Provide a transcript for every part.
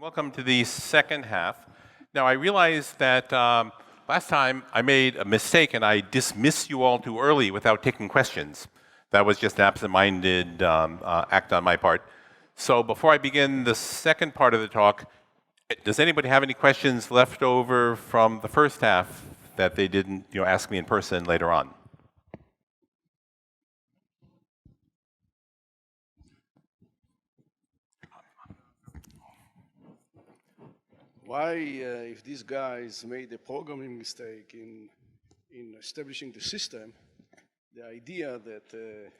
Welcome to the second half. Now, I realized that last time I made a mistake and I dismissed you all too early without taking questions. That was just an absent-minded act on my part. So before I begin the second part of the talk, does anybody have any questions left over from the first half that they didn't ask me in person later on? Why, if these guys made a programming mistake in establishing the system, the idea that the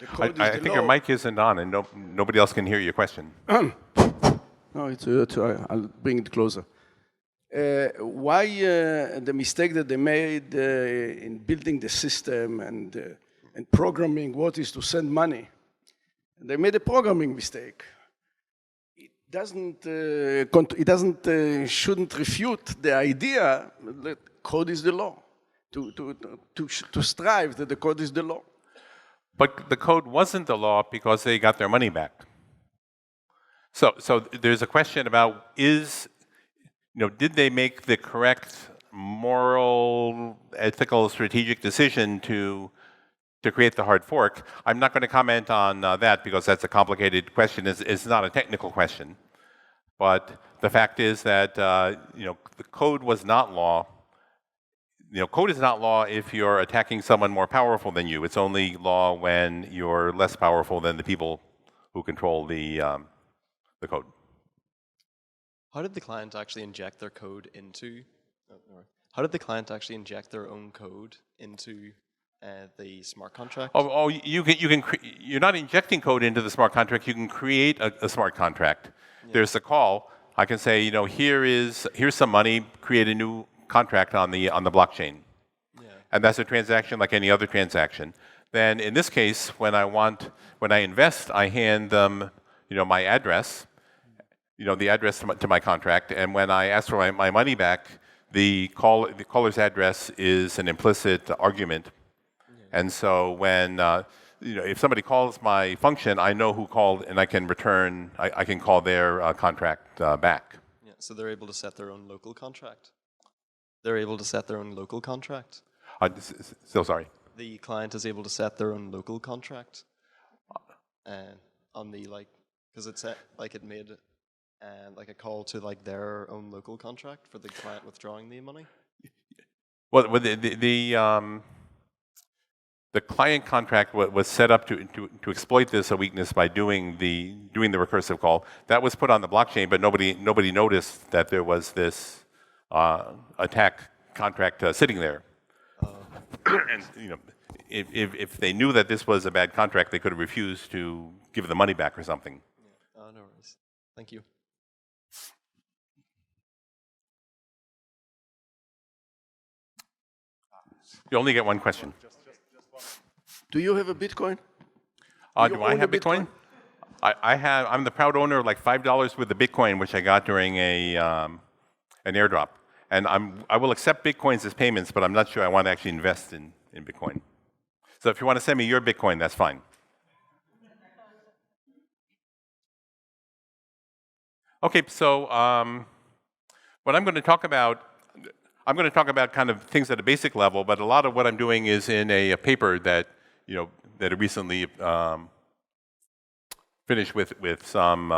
code is the law... I think your mic isn't on and nobody else can hear your question. No, I'll bring it closer. Why the mistake that they made in building the system and programming what is to send money? They made a programming mistake. Shouldn't refute the idea that code is the law, to strive that the code is the law. But the code wasn't the law because they got their money back. So there's a question about did they make the correct moral, ethical, strategic decision to create the hard fork? I'm not going to comment on that because that's a complicated question. It's not a technical question. But the fact is that the code was not law. Code is not law if you're attacking someone more powerful than you. It's only law when you're less powerful than the people who control the code. How did the client actually inject their code into? How did the client actually inject their own code into the smart contract? You're not injecting code into the smart contract. You can create a smart contract. Yeah. There's a call. I can say, here's some money. Create a new contract on the blockchain, and that's a transaction like any other transaction. Then in this case, when I invest, I hand them, my address, the address to my contract, and when I ask for my money back, the caller's address is an implicit argument. And so when, if somebody calls my function, I know who called and I can return, I can call their contract back. Yeah, so they're able to set their own local contract. They're able to set their own local contract. So sorry. The client is able to set their own local contract. On the, because it made a call to their own local contract for the client withdrawing the money. Well, the client contract was set up to exploit this weakness by doing the recursive call. That was put on the blockchain, but nobody noticed that there was this attack contract sitting there. And if they knew that this was a bad contract, they could have refused to give the money back or something. Yeah. No worries. Thank you. You only get one question. Do you have a Bitcoin? Do I have Bitcoin? I'm the proud owner of $5 worth of Bitcoin, which I got during an airdrop. And I will accept Bitcoins as payments, but I'm not sure I want to actually invest in Bitcoin. So if you want to send me your Bitcoin, that's fine. Okay, so what I'm going to talk about kind of things at a basic level, but a lot of what I'm doing is in a paper that that I recently finished with some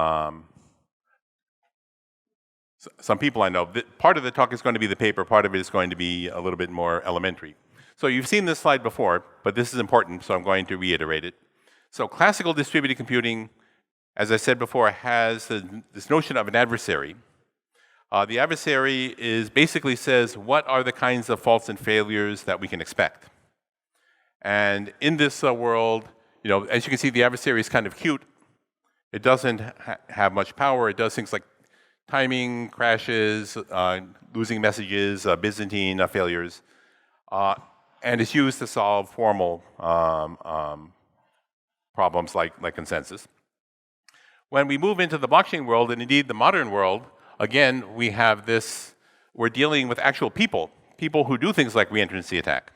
people I know. Part of the talk is going to be the paper, part of it is going to be a little bit more elementary. So you've seen this slide before, but this is important, so I'm going to reiterate it. So classical distributed computing, as I said before, has this notion of an adversary. The adversary basically says, what are the kinds of faults and failures that we can expect? And in this world, as you can see, the adversary is kind of cute. It doesn't have much power. It does things like timing, crashes, losing messages, Byzantine failures, and it's used to solve formal problems like consensus. When we move into the blockchain world, and indeed the modern world, again, we're dealing with actual people who do things like reentrancy attack.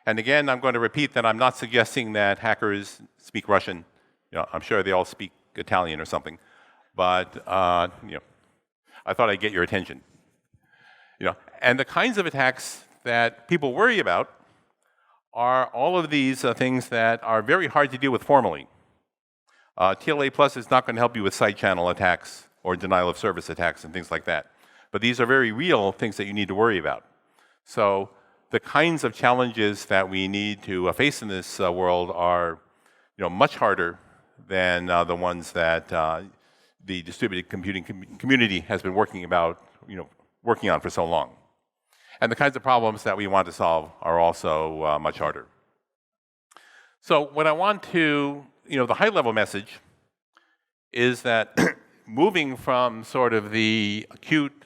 And again, I'm going to repeat that I'm not suggesting that hackers speak Russian. I'm sure they all speak Italian or something. but I thought I'd get your attention. And the kinds of attacks that people worry about are all of these things that are very hard to deal with formally. TLA Plus is not going to help you with side channel attacks or denial of service attacks and things like that. But these are very real things that you need to worry about. So the kinds of challenges that we need to face in this world are much harder than the ones that the distributed computing community has been working on for so long. And the kinds of problems that we want to solve are also much harder. So what I want to, the high-level message is that moving from sort of the acute,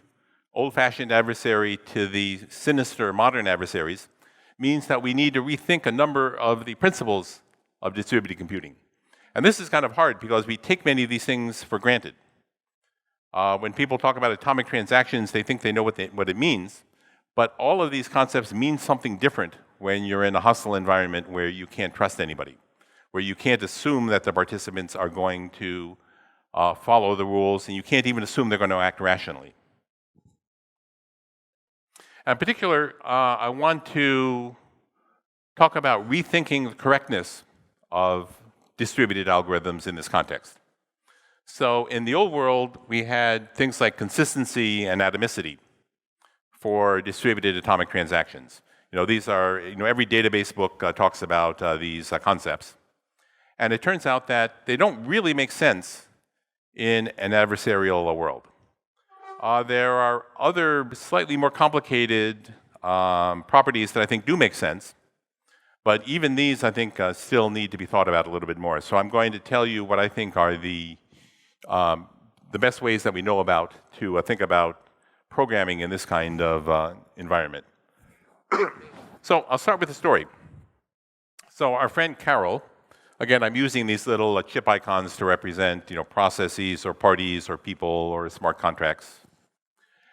old-fashioned adversary to the sinister modern adversaries means that we need to rethink a number of the principles of distributed computing. And this is kind of hard because we take many of these things for granted. When people talk about atomic transactions, they think they know what it means. But all of these concepts mean something different when you're in a hostile environment where you can't trust anybody, where you can't assume that the participants are going to follow the rules, and you can't even assume they're going to act rationally. In particular, I want to talk about rethinking the correctness of distributed algorithms in this context. So in the old world, we had things like consistency and atomicity for distributed atomic transactions. These are, every database book talks about these concepts. And it turns out that they don't really make sense in an adversarial world. There are other slightly more complicated properties that I think do make sense. But even these, I think, still need to be thought about a little bit more. So I'm going to tell you what I think are the best ways that we know about to think about programming in this kind of environment. So I'll start with a story. So our friend Carol, again, I'm using these little chip icons to represent processes or parties or people or smart contracts.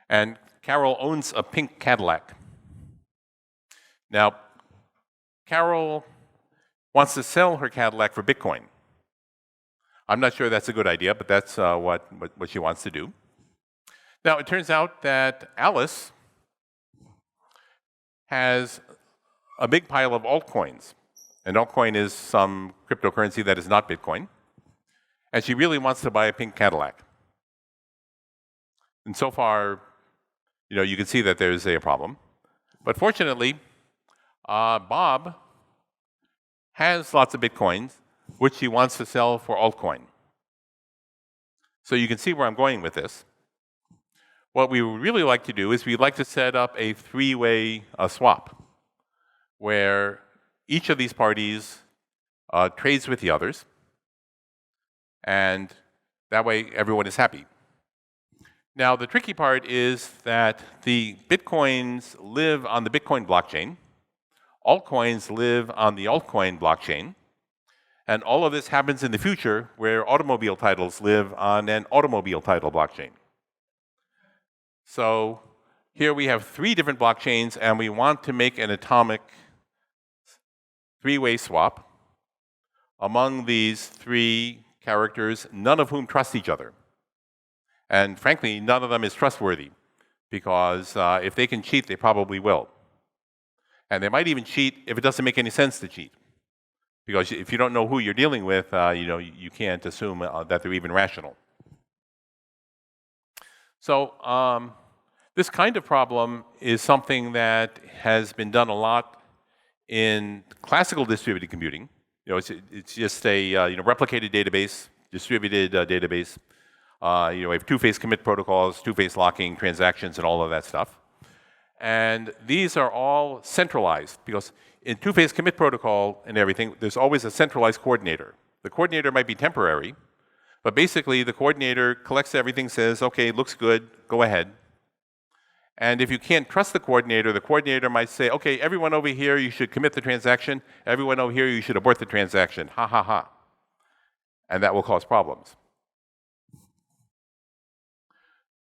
And Carol owns a pink Cadillac. Now, Carol wants to sell her Cadillac for Bitcoin. I'm not sure that's a good idea, but that's what she wants to do. Now, it turns out that Alice has a big pile of altcoins. And altcoin is some cryptocurrency that is not Bitcoin. And she really wants to buy a pink Cadillac. And so far, you can see that there's a problem. But fortunately, Bob has lots of Bitcoins, which he wants to sell for altcoin. So you can see where I'm going with this. What we would really like to do is we'd like to set up a three-way swap, where each of these parties trades with the others, and that way everyone is happy. Now, the tricky part is that the Bitcoins live on the Bitcoin blockchain, altcoins live on the altcoin blockchain, and all of this happens in the future where automobile titles live on an automobile title blockchain. So here we have 3 different blockchains, and we want to make an atomic three-way swap among these 3 characters, none of whom trust each other. And frankly, none of them is trustworthy, because if they can cheat, they probably will. And they might even cheat if it doesn't make any sense to cheat. Because if you don't know who you're dealing with, you can't assume that they're even rational. So this kind of problem is something that has been done a lot in classical distributed computing. It's just a replicated database, distributed database. We have two-phase commit protocols, two-phase locking, transactions, and all of that stuff. And these are all centralized, because in two-phase commit protocol and everything, there's always a centralized coordinator. The coordinator might be temporary, but basically the coordinator collects everything, says, okay, looks good, go ahead. And if you can't trust the coordinator might say, okay, everyone over here, you should commit the transaction. Everyone over here, you should abort the transaction. Ha, ha, ha. And that will cause problems.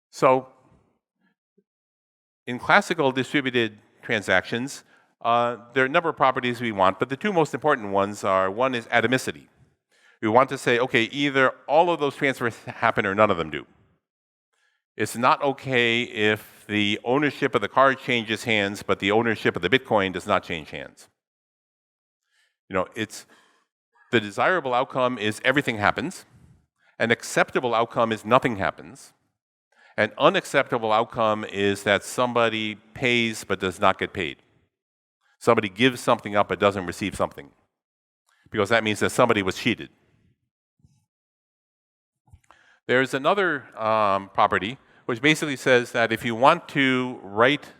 So in classical distributed transactions, there are a number of properties we want, but the 2 most important ones are, one is atomicity. We want to say, okay, either all of those transfers happen or none of them do. It's not okay if the ownership of the card changes hands, but the ownership of the Bitcoin does not change hands. The desirable outcome is everything happens. An acceptable outcome is nothing happens. An unacceptable outcome is that somebody pays but does not get paid. Somebody gives something up but doesn't receive something, because that means that somebody was cheated. There's another property which basically says that if you want to write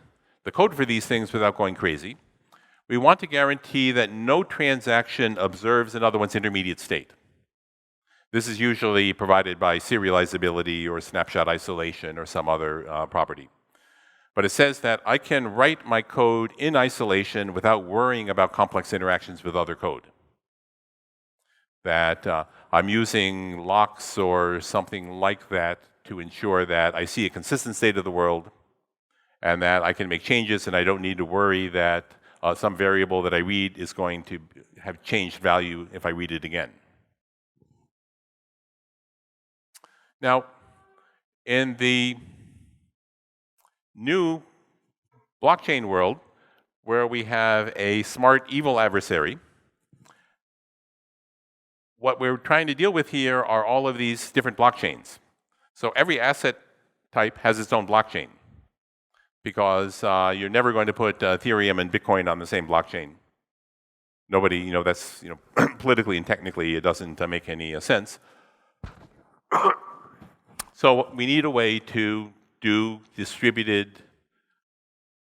the code for these things without going crazy, we want to guarantee that no transaction observes another one's intermediate state. This is usually provided by serializability or snapshot isolation or some other property. But it says that I can write my code in isolation without worrying about complex interactions with other code. That I'm using locks or something like that to ensure that I see a consistent state of the world and that I can make changes and I don't need to worry that some variable that I read is going to have changed value if I read it again. Now, in the new blockchain world, where we have a smart evil adversary, what we're trying to deal with here are all of these different blockchains. So every asset type has its own blockchain, because you're never going to put Ethereum and Bitcoin on the same blockchain. Nobody, that's, politically and technically, it doesn't make any sense. So we need a way to do distributed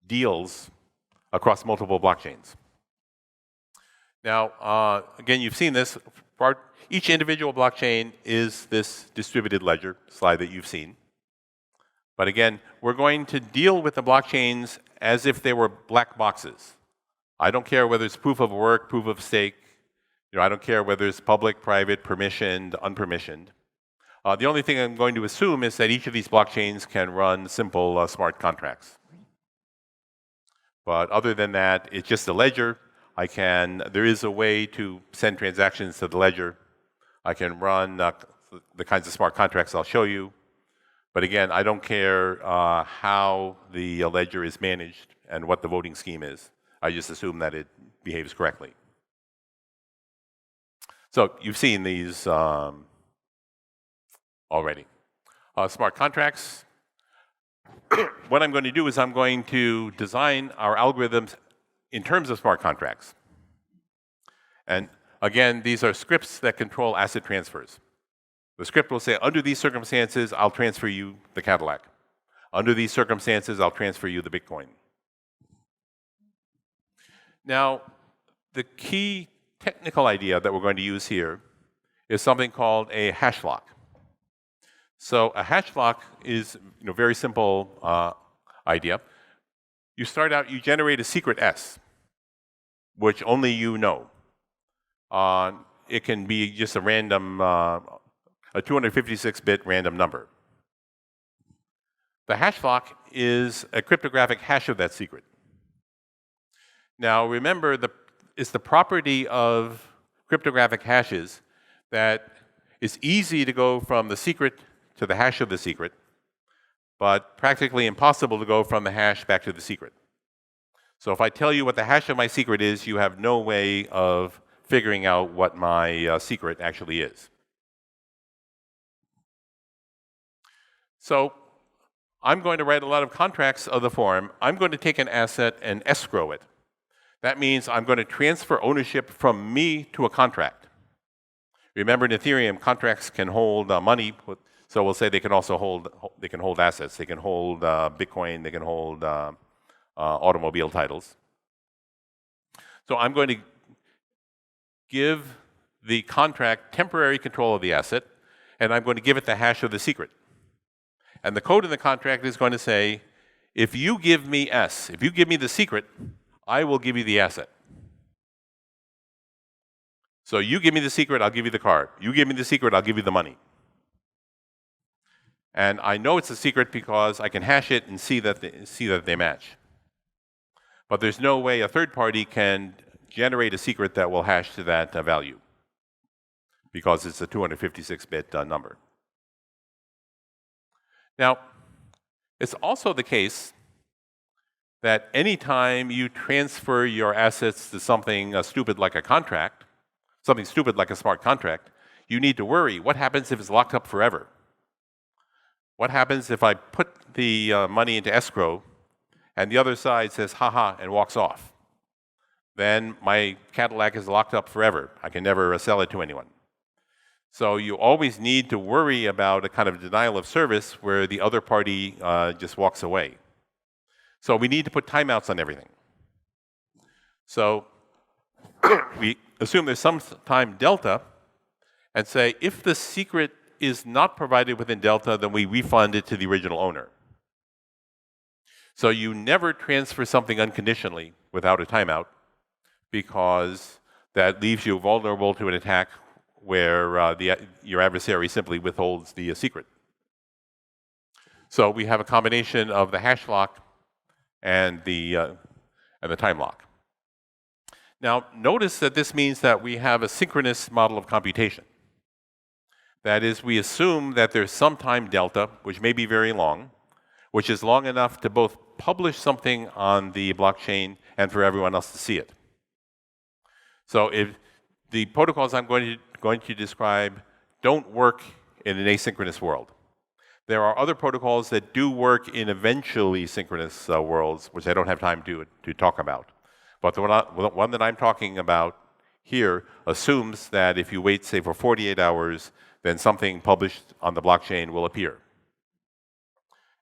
deals across multiple blockchains. Now, again, you've seen this. Each individual blockchain is this distributed ledger slide that you've seen. But again, we're going to deal with the blockchains as if they were black boxes. I don't care whether it's proof of work, proof of stake. I don't care whether it's public, private, permissioned, unpermissioned. The only thing I'm going to assume is that each of these blockchains can run simple smart contracts. But other than that, it's just a ledger. There is a way to send transactions to the ledger. I can run the kinds of smart contracts I'll show you. But again, I don't care how the ledger is managed and what the voting scheme is. I just assume that it behaves correctly. So you've seen these already. Smart contracts. What I'm going to do is I'm going to design our algorithms in terms of smart contracts. And again, these are scripts that control asset transfers. The script will say, under these circumstances, I'll transfer you the Cadillac. Under these circumstances, I'll transfer you the Bitcoin. Now, the key technical idea that we're going to use here is something called a hash lock. So a hash lock is a very simple idea. You start out, you generate a secret S, which only you know. It can be just a random, a 256-bit random number. The hash lock is a cryptographic hash of that secret. Now remember, it's the property of cryptographic hashes that it's easy to go from the secret to the hash of the secret, but practically impossible to go from the hash back to the secret. So if I tell you what the hash of my secret is, you have no way of figuring out what my secret actually is. So I'm going to write a lot of contracts of the form. I'm going to take an asset and escrow it. That means I'm going to transfer ownership from me to a contract. Remember, in Ethereum, contracts can hold money. So we'll say they can also hold assets. They can hold Bitcoin. They can hold automobile titles. So I'm going to give the contract temporary control of the asset, and I'm going to give it the hash of the secret. And the code in the contract is going to say, if you give me S, if you give me the secret, I will give you the asset. So you give me the secret, I'll give you the card. You give me the secret, I'll give you the money. And I know it's a secret because I can hash it and see that they match. But there's no way a third party can generate a secret that will hash to that value. because it's a 256-bit number. Now, it's also the case that anytime you transfer your assets to something stupid like a contract, something stupid like a smart contract, you need to worry, what happens if it's locked up forever? What happens if I put the money into escrow and the other side says, haha, and walks off? Then my Cadillac is locked up forever. I can never sell it to anyone. So you always need to worry about a kind of denial of service where the other party just walks away. So we need to put timeouts on everything. So we assume there's some time delta and say, if the secret is not provided within delta, then we refund it to the original owner. So you never transfer something unconditionally without a timeout, because that leaves you vulnerable to an attack where your adversary simply withholds the secret. So we have a combination of the hash lock and the time lock. Now, notice that this means that we have a synchronous model of computation. That is, we assume that there's some time delta, which may be very long, which is long enough to both publish something on the blockchain and for everyone else to see it. So if the protocols I'm going to describe don't work in an asynchronous world. There are other protocols that do work in eventually synchronous worlds, which I don't have time to talk about. But the one that I'm talking about here assumes that if you wait, say, for 48 hours, then something published on the blockchain will appear.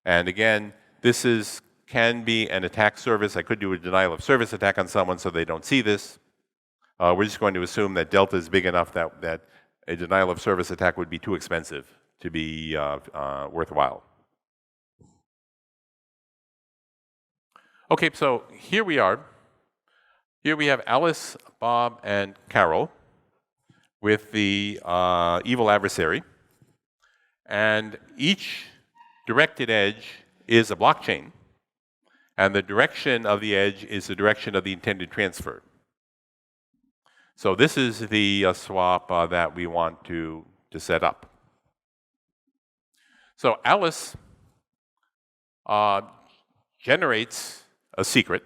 And again, this can be an attack service. I could do a denial of service attack on someone so they don't see this. We're just going to assume that delta is big enough that a denial of service attack would be too expensive to be worthwhile. Okay, so here we are. Here we have Alice, Bob, and Carol with the evil adversary. And each directed edge is a blockchain. And the direction of the edge is the direction of the intended transfer. So this is the swap that we want to set up. So Alice generates a secret,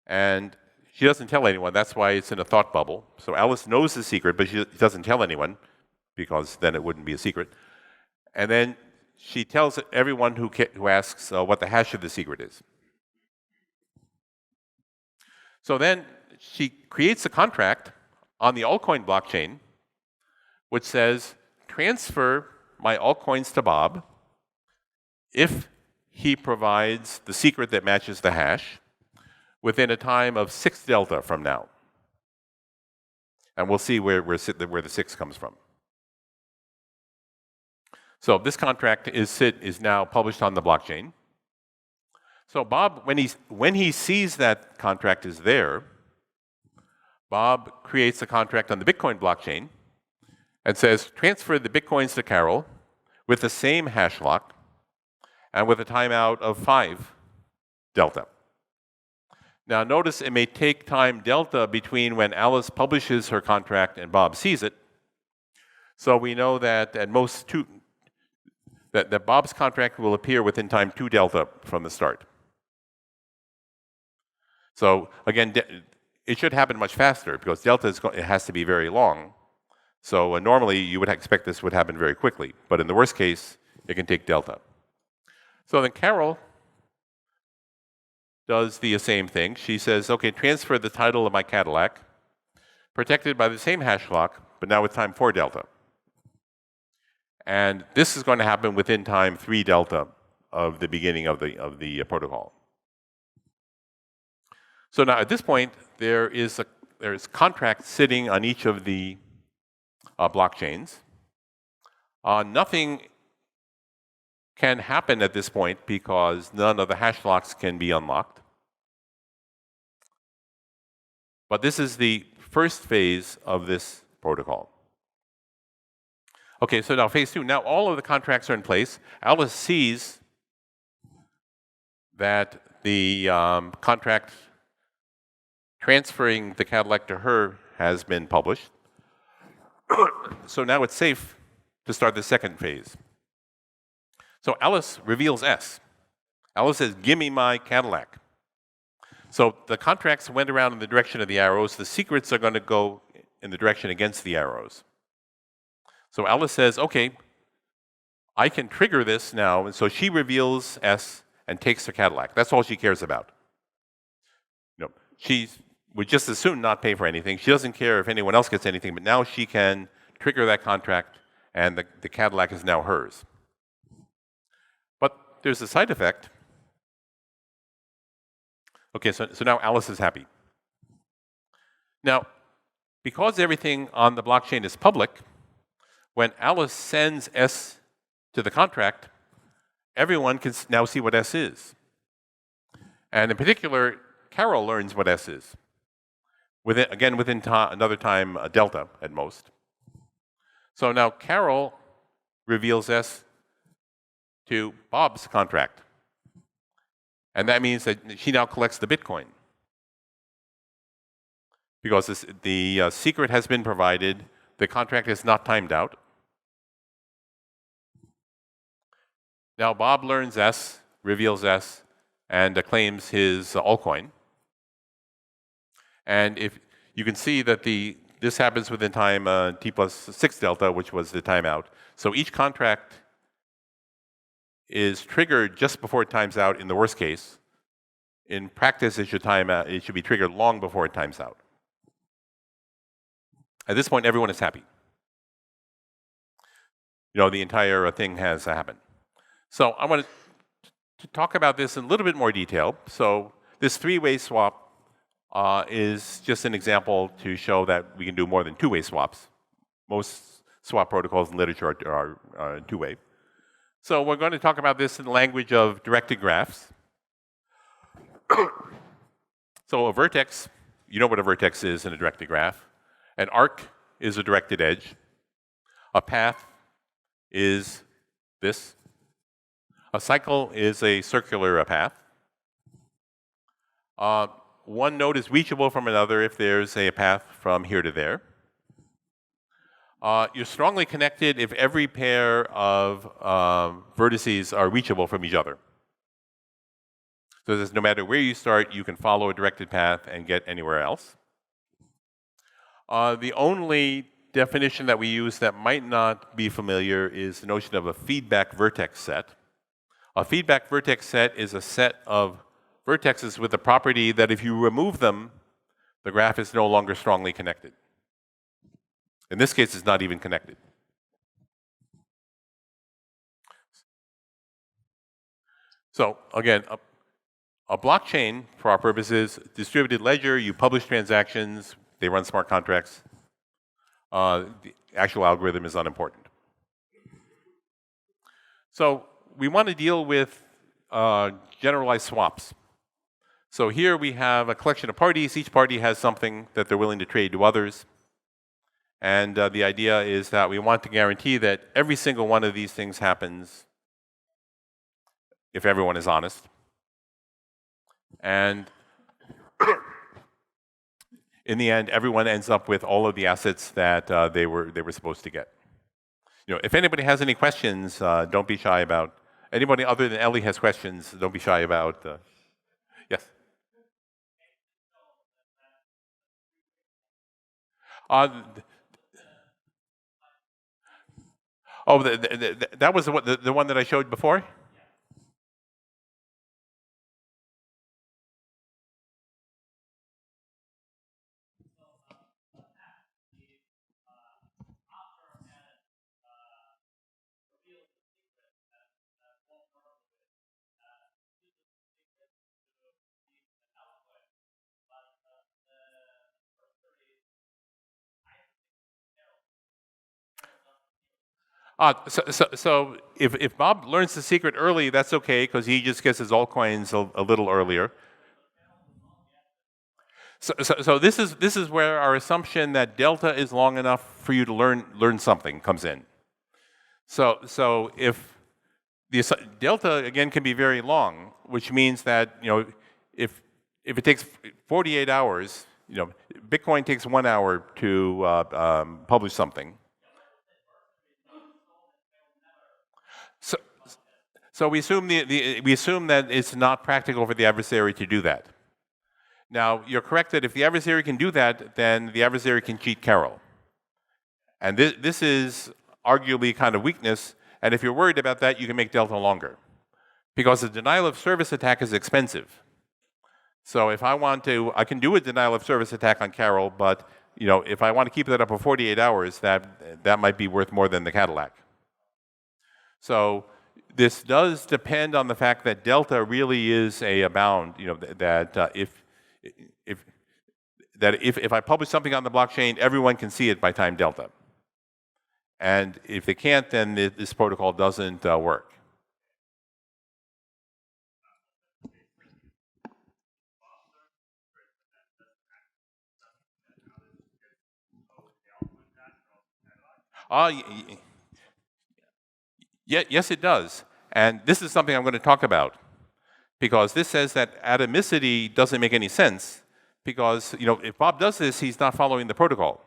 and she doesn't tell anyone. That's why it's in a thought bubble. So Alice knows the secret, but she doesn't tell anyone, because then it wouldn't be a secret. And then she tells everyone who asks what the hash of the secret is. So then she creates a contract on the altcoin blockchain, which says, transfer my altcoins to Bob if he provides the secret that matches the hash within a time of 6 delta from now. And we'll see where the 6 comes from. So this contract is now published on the blockchain. So Bob, when he sees that contract is there, Bob creates a contract on the Bitcoin blockchain and says, transfer the Bitcoins to Carol with the same hash lock and with a timeout of 5 delta. Now notice it may take time delta between when Alice publishes her contract and Bob sees it. So we know that at most that Bob's contract will appear within time 2 delta from the start. So again, it should happen much faster because delta it has to be very long. So normally you would expect this would happen very quickly, but in the worst case, it can take delta. So then Carol does the same thing. She says, okay, transfer the title of my Cadillac, protected by the same hash lock, but now with time 4 delta. And this is going to happen within time 3 delta of the beginning of the protocol. So now at this point, there is contract sitting on each of the blockchains. Nothing can happen at this point because none of the hash locks can be unlocked. But this is the first phase of this protocol. Okay, so now phase 2. Now all of the contracts are in place. Alice sees that the contract transferring the Cadillac to her has been published. So now it's safe to start the second phase. So Alice reveals S. Alice says, give me my Cadillac. So the contracts went around in the direction of the arrows. The secrets are going to go in the direction against the arrows. So Alice says, okay, I can trigger this now. And so she reveals S and takes her Cadillac. That's all she cares about. She would just as soon not pay for anything. She doesn't care if anyone else gets anything, but now she can trigger that contract, and the Cadillac is now hers. But there's a side effect. Okay, so now Alice is happy. Now, because everything on the blockchain is public, when Alice sends S to the contract, everyone can now see what S is. And in particular, Carol learns what S is. Within another time, a delta at most. So now Carol reveals S to Bob's contract. And that means that she now collects the Bitcoin. Because the secret has been provided, the contract is not timed out. Now Bob learns S, reveals S, and claims his altcoin. And if you can see that this happens within time t plus 6 delta, which was the timeout. So each contract is triggered just before it times out in the worst case. In practice, it should be triggered long before it times out. At this point, everyone is happy. The entire thing has happened. So I want to talk about this in a little bit more detail. So this three-way swap is just an example to show that we can do more than two-way swaps. Most swap protocols in literature are two-way. So we're going to talk about this in the language of directed graphs. So a vertex, you know what a vertex is in a directed graph. An arc is a directed edge. A path is this. A cycle is a circular path. One node is reachable from another if there's a path from here to there. You're strongly connected if every pair of vertices are reachable from each other. So that no matter where you start, you can follow a directed path and get anywhere else. The only definition that we use that might not be familiar is the notion of a feedback vertex set. A feedback vertex set is a set of vertexes with the property that if you remove them, the graph is no longer strongly connected. In this case, it's not even connected. So again, a blockchain, for our purposes, distributed ledger, you publish transactions, they run smart contracts. The actual algorithm is unimportant. So we want to deal with generalized swaps. So here we have a collection of parties. Each party has something that they're willing to trade to others. And the idea is that we want to guarantee that every single one of these things happens if everyone is honest. And in the end, everyone ends up with all of the assets that they were supposed to get. If anybody has any questions, don't be shy about. Anybody other than Ellie has questions, don't be shy about. Yes. That was the one that I showed before? So if Bob learns the secret early, that's okay, because he just gets his altcoins a little earlier. So this is where our assumption that delta is long enough for you to learn something comes in. So if the delta again can be very long, which means that if it takes 48 hours, Bitcoin takes 1 hour to publish something. So we assume, we assume that it's not practical for the adversary to do that. Now, you're correct that if the adversary can do that, then the adversary can cheat Carol. And this is arguably kind of weakness, and if you're worried about that, you can make delta longer. Because a denial of service attack is expensive. So if I want to, I can do a denial of service attack on Carol, but if I want to keep that up for 48 hours, that might be worth more than the Cadillac. So this does depend on the fact that delta really is a bound. That if I publish something on the blockchain, everyone can see it by time delta. And if they can't, then this protocol doesn't work. Yes, it does. And this is something I'm going to talk about. Because this says that atomicity doesn't make any sense. Because if Bob does this, he's not following the protocol.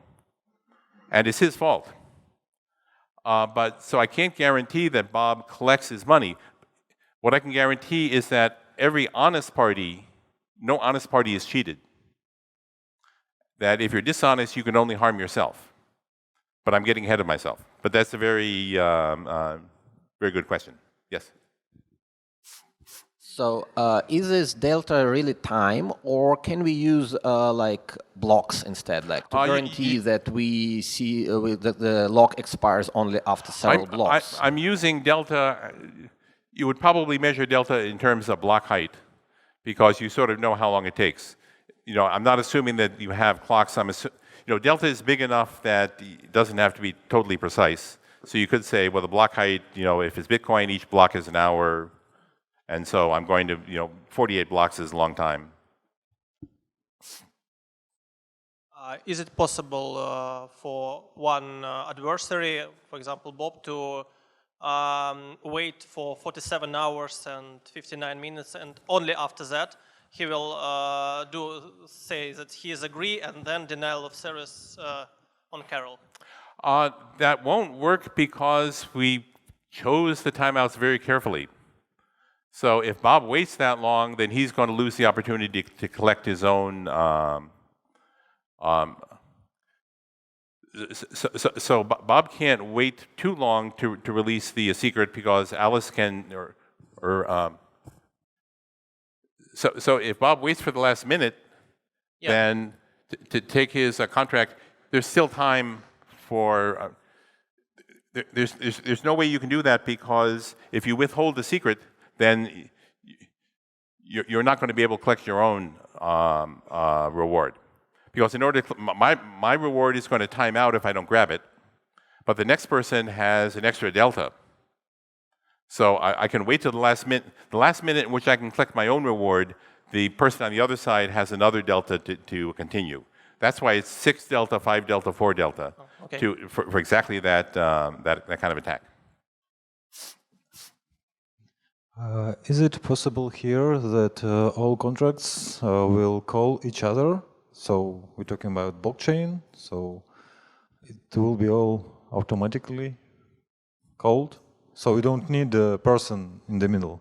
And it's his fault. So I can't guarantee that Bob collects his money. What I can guarantee is that every honest party, no honest party is cheated. That if you're dishonest, you can only harm yourself. But I'm getting ahead of myself. But that's a very, very good question. Yes? So is this delta really time, or can we use like blocks instead, like to guarantee that we see that the lock expires only after several blocks? I'm using delta. You would probably measure delta in terms of block height, because you sort of know how long it takes. I'm not assuming that you have clocks. Delta is big enough that it doesn't have to be totally precise. So you could say, well, the block height, if it's Bitcoin, each block is an hour. And so I'm going to, 48 blocks is a long time. Is it possible for one adversary, for example, Bob, to wait for 47 hours and 59 minutes, and only after that he will say that he is agree, and then denial of service on Carol? That won't work because we chose the timeouts very carefully. So if Bob waits that long, then he's going to lose the opportunity to collect his own. So Bob can't wait too long to release the secret, because Alice can, so if Bob waits for the last minute, then to take his contract, there's still time for. There's no way you can do that, because if you withhold the secret, then you're not going to be able to collect your own reward. Because in order to, my reward is going to time out if I don't grab it, but the next person has an extra delta. So I can wait till the last minute in which I can collect my own reward, the person on the other side has another delta to continue. That's why it's 6 delta, 5 delta, 4 delta for exactly that kind of attack. Is it possible here that all contracts will call each other? So we're talking about blockchain, so it will be all automatically called? So we don't need a person in the middle?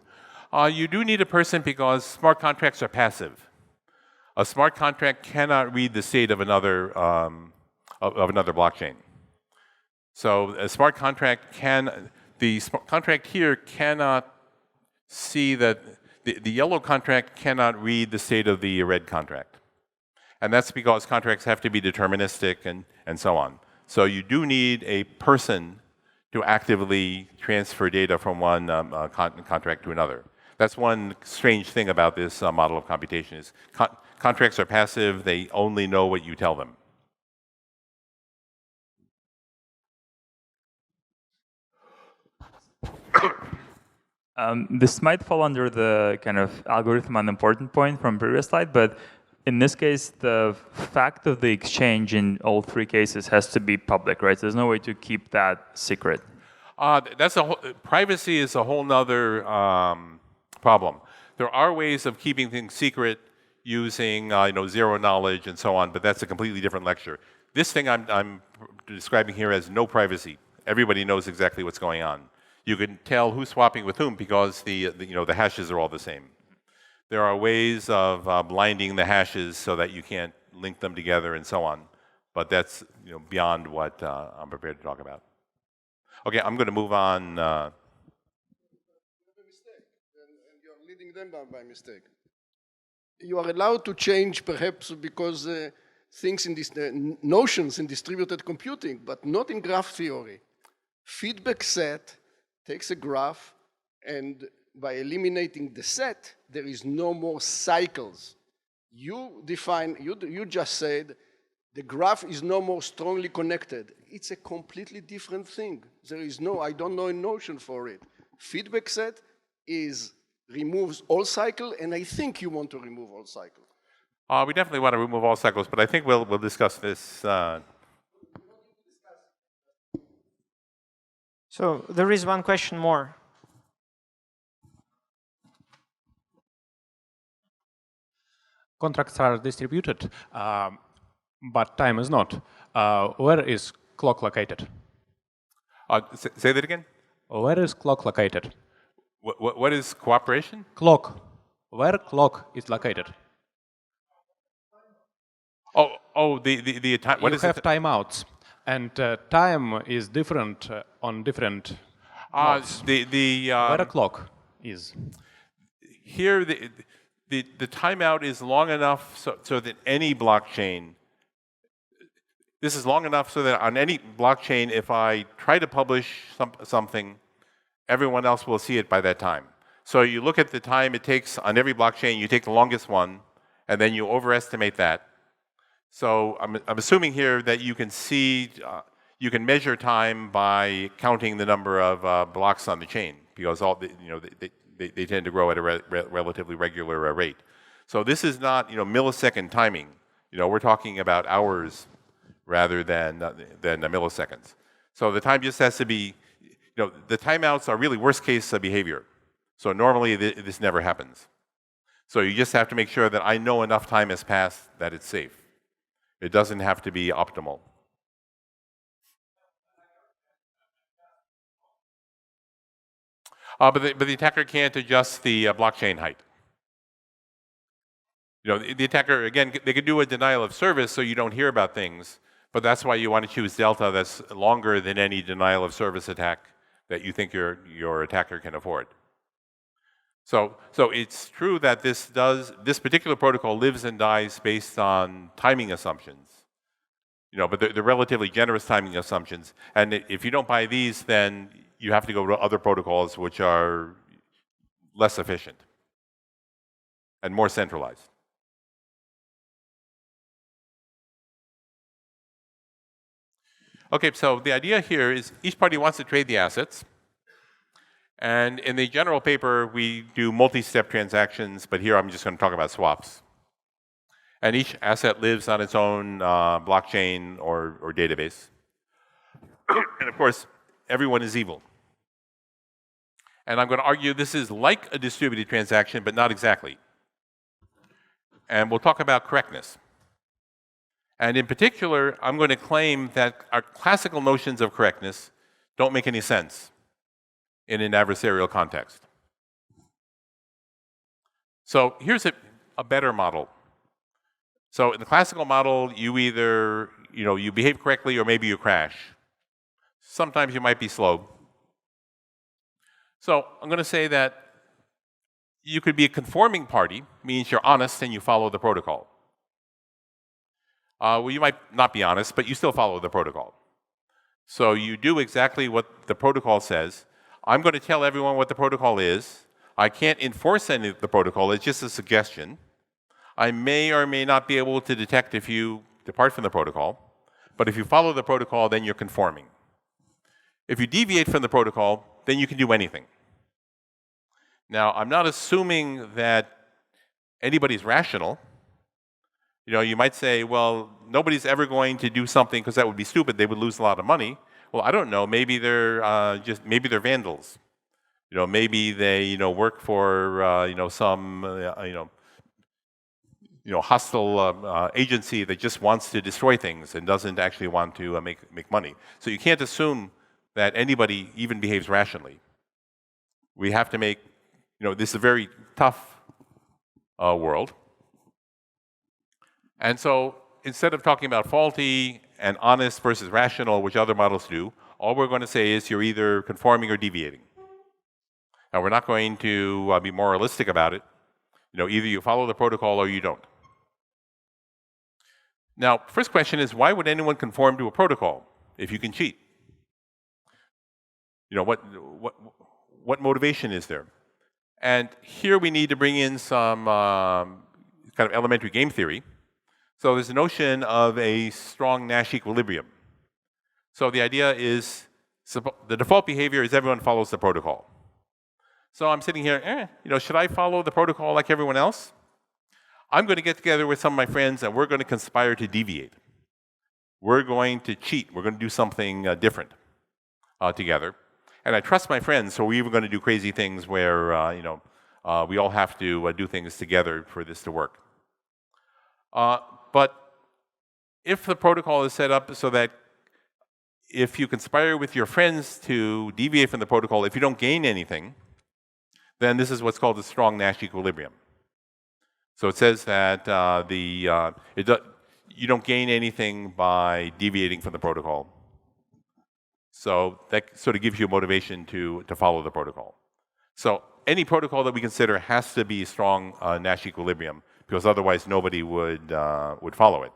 You do need a person, because smart contracts are passive. A smart contract cannot read the state of another blockchain. So a smart contract the smart contract here cannot see that the yellow contract cannot read the state of the red contract. And that's because contracts have to be deterministic and so on. So you do need a person to actively transfer data from one contract to another. That's one strange thing about this model of computation is contracts are passive, they only know what you tell them. This might fall under the kind of algorithm unimportant point from previous slide, but in this case, the fact of the exchange in all 3 cases has to be public, right? There's no way to keep that secret. Privacy is a whole nother problem. There are ways of keeping things secret using zero knowledge and so on, but that's a completely different lecture. This thing I'm describing here as no privacy. Everybody knows exactly what's going on. You can tell who's swapping with whom because the hashes are all the same. There are ways of blinding the hashes so that you can't link them together and so on, but that's beyond what I'm prepared to talk about. Okay, I'm going to move on. And you're leading them by mistake. You are allowed to change, perhaps, because things in this notions in distributed computing, but not in graph theory. Feedback set takes a graph, and by eliminating the set, there is no more cycles. You just said the graph is no more strongly connected. It's a completely different thing. There is I don't know a notion for it. Feedback set removes all cycle, and I think you want to remove all cycle. We definitely want to remove all cycles, but I think we'll discuss this. So there is one question more. Contracts are distributed, but time is not. Where is clock located? Say that again? Where is clock located? What is cooperation? Clock. Where clock is located? The time. What you is have it? timeouts, and time is different on different nodes. Where a clock is. Here, the timeout is long enough so that any blockchain. This is long enough so that on any blockchain, if I try to publish something, everyone else will see it by that time. So you look at the time it takes on every blockchain, you take the longest one, and then you overestimate that. So I'm assuming here that you can see, you can measure time by counting the number of blocks on the chain, because they tend to grow at a relatively regular rate. So this is not millisecond timing. We're talking about hours rather than milliseconds. So the time just has to be, the timeouts are really worst case behavior. So normally this never happens. So you just have to make sure that I know enough time has passed that it's safe. It doesn't have to be optimal. But the attacker can't adjust the blockchain height. The attacker, again, they could do a denial of service so you don't hear about things, but that's why you want to choose delta that's longer than any denial of service attack that you think your attacker can afford. So it's true that this particular protocol lives and dies based on timing assumptions. But they're relatively generous timing assumptions. And if you don't buy these, then you have to go to other protocols which are less efficient and more centralized. Okay, so the idea here is each party wants to trade the assets. And in the general paper, we do multi-step transactions, but here I'm just going to talk about swaps. And each asset lives on its own blockchain or database. And of course, everyone is evil. And I'm going to argue this is like a distributed transaction, but not exactly. And we'll talk about correctness. And in particular, I'm going to claim that our classical notions of correctness don't make any sense in an adversarial context. So here's a better model. So in the classical model, you either you behave correctly or maybe you crash. Sometimes you might be slow. So I'm going to say that you could be a conforming party, means you're honest and you follow the protocol. Well, you might not be honest, but you still follow the protocol. So you do exactly what the protocol says. I'm going to tell everyone what the protocol is. I can't enforce any of the protocol. It's just a suggestion. I may or may not be able to detect if you depart from the protocol. But if you follow the protocol, then you're conforming. If you deviate from the protocol, then you can do anything. Now, I'm not assuming that anybody's rational. You might say, well, nobody's ever going to do something because that would be stupid. They would lose a lot of money. Well, I don't know. Maybe they're they're vandals. Maybe they work for some hostile agency that just wants to destroy things and doesn't actually want to make money. So you can't assume that anybody even behaves rationally. We have to make, this is a very tough world. And so instead of talking about faulty and honest versus rational, which other models do, all we're going to say is you're either conforming or deviating. Now, we're not going to be moralistic about it. Either you follow the protocol or you don't. Now, first question is, why would anyone conform to a protocol if you can cheat? What motivation is there? And here we need to bring in some kind of elementary game theory. So there's a notion of a strong Nash equilibrium. So the idea is the default behavior is everyone follows the protocol. So I'm sitting here, should I follow the protocol like everyone else? I'm going to get together with some of my friends and we're going to conspire to deviate. We're going to cheat. We're going to do something different together. And I trust my friends, so we're even going to do crazy things where, we all have to do things together for this to work. But if the protocol is set up so that if you conspire with your friends to deviate from the protocol, if you don't gain anything, then this is what's called the strong Nash equilibrium. So it says that you don't gain anything by deviating from the protocol. So that sort of gives you a motivation to follow the protocol. So any protocol that we consider has to be a strong Nash equilibrium, because otherwise nobody would follow it.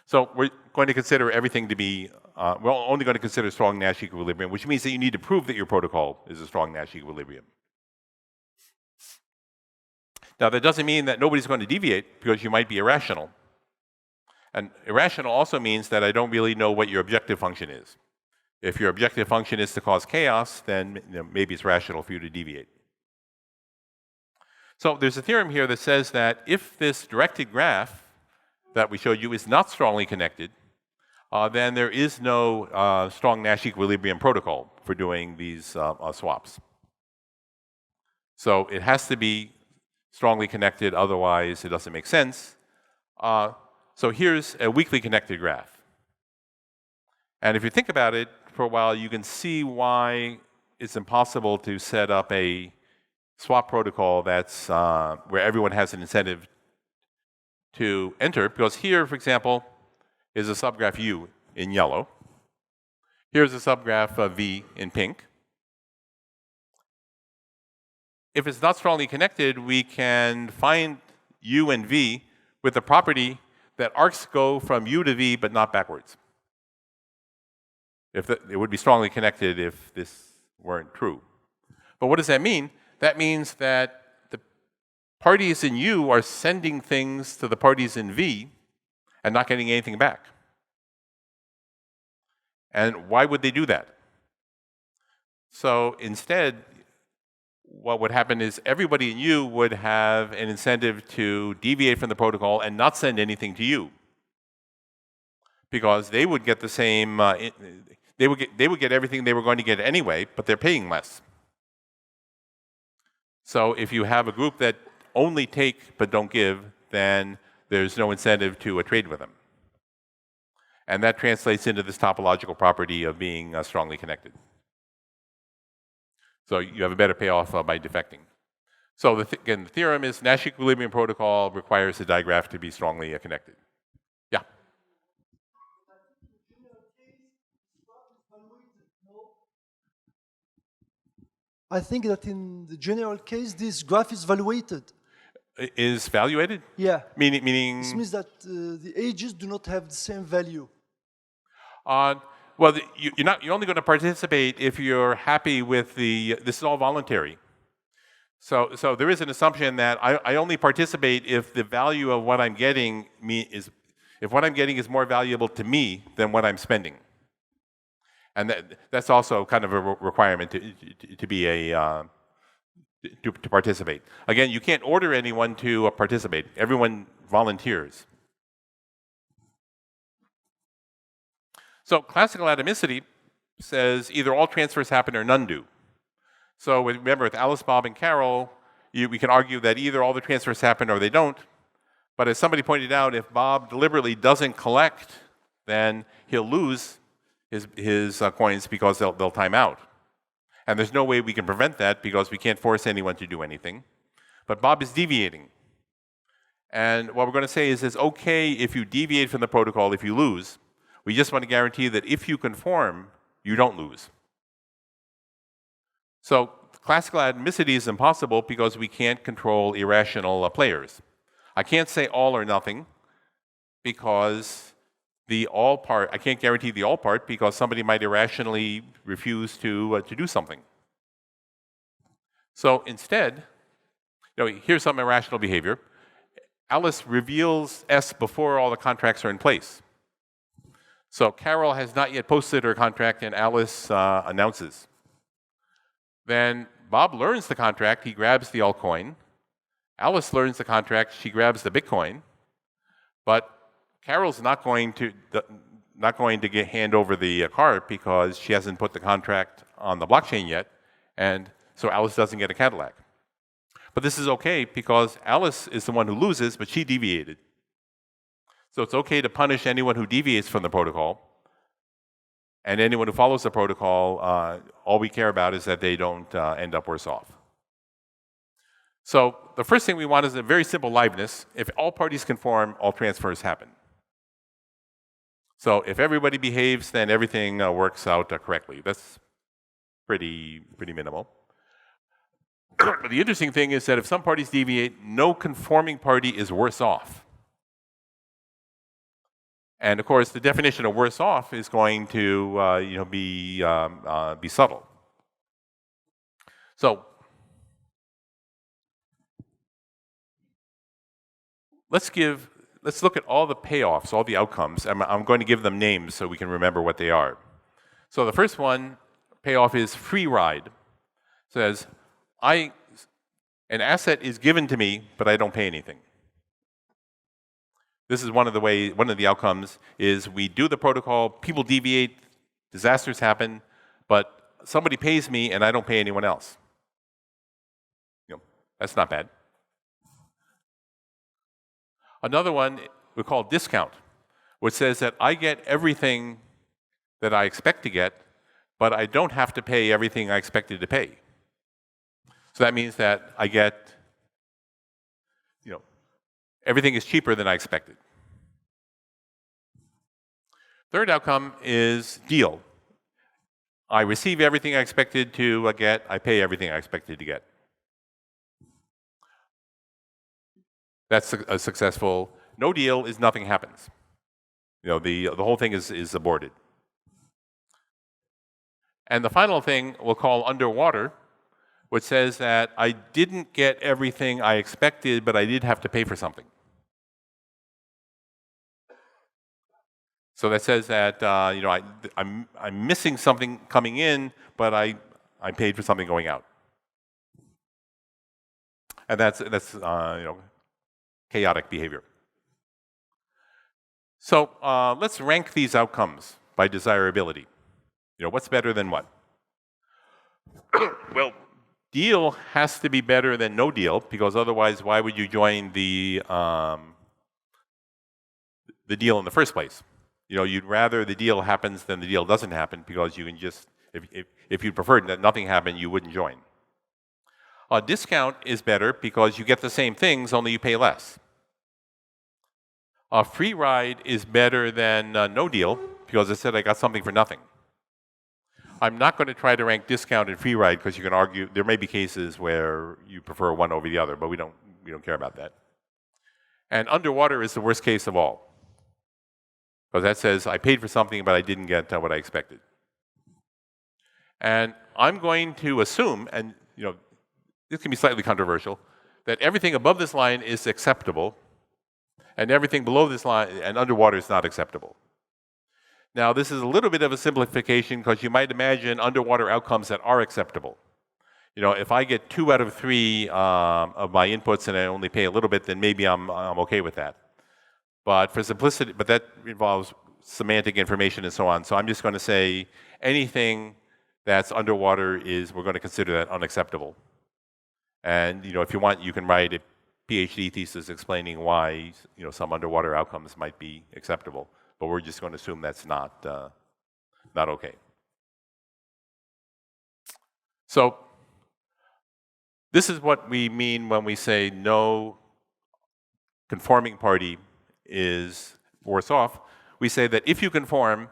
So we're going to consider everything to be, we're only going to consider strong Nash equilibrium, which means that you need to prove that your protocol is a strong Nash equilibrium. Now, that doesn't mean that nobody's going to deviate, because you might be irrational. And irrational also means that I don't really know what your objective function is. If your objective function is to cause chaos, then maybe it's rational for you to deviate. So there's a theorem here that says that if this directed graph that we showed you is not strongly connected, then there is no strong Nash equilibrium protocol for doing these swaps. So it has to be strongly connected, otherwise it doesn't make sense. So here's a weakly connected graph. And if you think about it for a while, you can see why it's impossible to set up a swap protocol that's where everyone has an incentive to enter. Because here, for example, is a subgraph U in yellow. Here's a subgraph V in pink. If it's not strongly connected, we can find U and V with the property that arcs go from U to V, but not backwards. It would be strongly connected if this weren't true. But what does that mean? That means that the parties in U are sending things to the parties in V and not getting anything back. And why would they do that? So instead, what would happen is everybody in U would have an incentive to deviate from the protocol and not send anything to U, because they would get the same. They would get everything they were going to get anyway, but they're paying less. So if you have a group that only take but don't give, then there's no incentive to trade with them, and that translates into this topological property of being strongly connected. So you have a better payoff by defecting. So again, the theorem is Nash equilibrium protocol requires the digraph to be strongly connected. Yeah? I think that in the general case, this graph is valuated. Is valuated? Yeah. Meaning? This means that the ages do not have the same value. Well, you're only going to participate if you're happy with this is all voluntary. So there is an assumption that I only participate if the value of what I'm getting if what I'm getting is more valuable to me than what I'm spending. And that's also kind of a requirement to be to participate. Again, you can't order anyone to participate. Everyone volunteers. So classical atomicity says either all transfers happen or none do. So remember, with Alice, Bob, and Carol, we can argue that either all the transfers happen or they don't. But as somebody pointed out, if Bob deliberately doesn't collect, then he'll lose his coins because they'll time out. And there's no way we can prevent that because we can't force anyone to do anything. But Bob is deviating. And what we're going to say is it's okay if you deviate from the protocol if you lose. We just want to guarantee that if you conform, you don't lose. So classical atomicity is impossible because we can't control irrational players. I can't say all or nothing because the all part, I can't guarantee the all part because somebody might irrationally refuse to do something. So instead, here's some irrational behavior. Alice reveals S before all the contracts are in place. So Carol has not yet posted her contract and Alice announces. Then Bob learns the contract, he grabs the altcoin. Alice learns the contract, she grabs the Bitcoin. But Carol's not going to hand over the cart because she hasn't put the contract on the blockchain yet, and so Alice doesn't get a Cadillac. But this is okay because Alice is the one who loses, but she deviated. So it's okay to punish anyone who deviates from the protocol, and anyone who follows the protocol, all we care about is that they don't end up worse off. So the first thing we want is a very simple liveness. If all parties conform, all transfers happen. So if everybody behaves, then everything works out correctly. That's pretty minimal. But the interesting thing is that if some parties deviate, no conforming party is worse off. And of course, the definition of worse off is going to be subtle. So let's look at all the payoffs, all the outcomes. I'm going to give them names so we can remember what they are. So the first one, payoff is free ride. It says, an asset is given to me, but I don't pay anything. This is one of the outcomes is we do the protocol, people deviate, disasters happen, but somebody pays me and I don't pay anyone else. That's not bad. Another one we call discount, which says that I get everything that I expect to get, but I don't have to pay everything I expected to pay. So that means that I get, everything is cheaper than I expected. Third outcome is deal. I receive everything I expected to get, I pay everything I expected to get. That's a successful. No deal is nothing happens. The whole thing is aborted. And the final thing we'll call underwater, which says that I didn't get everything I expected, but I did have to pay for something. So that says that I'm missing something coming in, but I paid for something going out. And that's chaotic behavior. So let's rank these outcomes by desirability. What's better than what? Well, deal has to be better than no deal, because otherwise, why would you join the deal in the first place? You'd rather the deal happens than the deal doesn't happen, because you can just, if you preferred that nothing happened, you wouldn't join. A discount is better because you get the same things, only you pay less. A free ride is better than no deal, because I said I got something for nothing. I'm not going to try to rank discount and free ride, because you can argue there may be cases where you prefer one over the other, but we don't care about that. And underwater is the worst case of all, because that says I paid for something, but I didn't get what I expected. And I'm going to assume, and this can be slightly controversial, that everything above this line is acceptable, and everything below this line and underwater is not acceptable. Now, this is a little bit of a simplification, because you might imagine underwater outcomes that are acceptable. If I get 2 out of 3 of my inputs and I only pay a little bit, then maybe I'm okay with that. But for simplicity, but that involves semantic information and so on. So I'm just going to say anything that's underwater we're going to consider that unacceptable. And if you want, you can write a PhD thesis explaining why some underwater outcomes might be acceptable. But we're just going to assume that's not okay. So this is what we mean when we say no conforming party is worse off. We say that if you conform,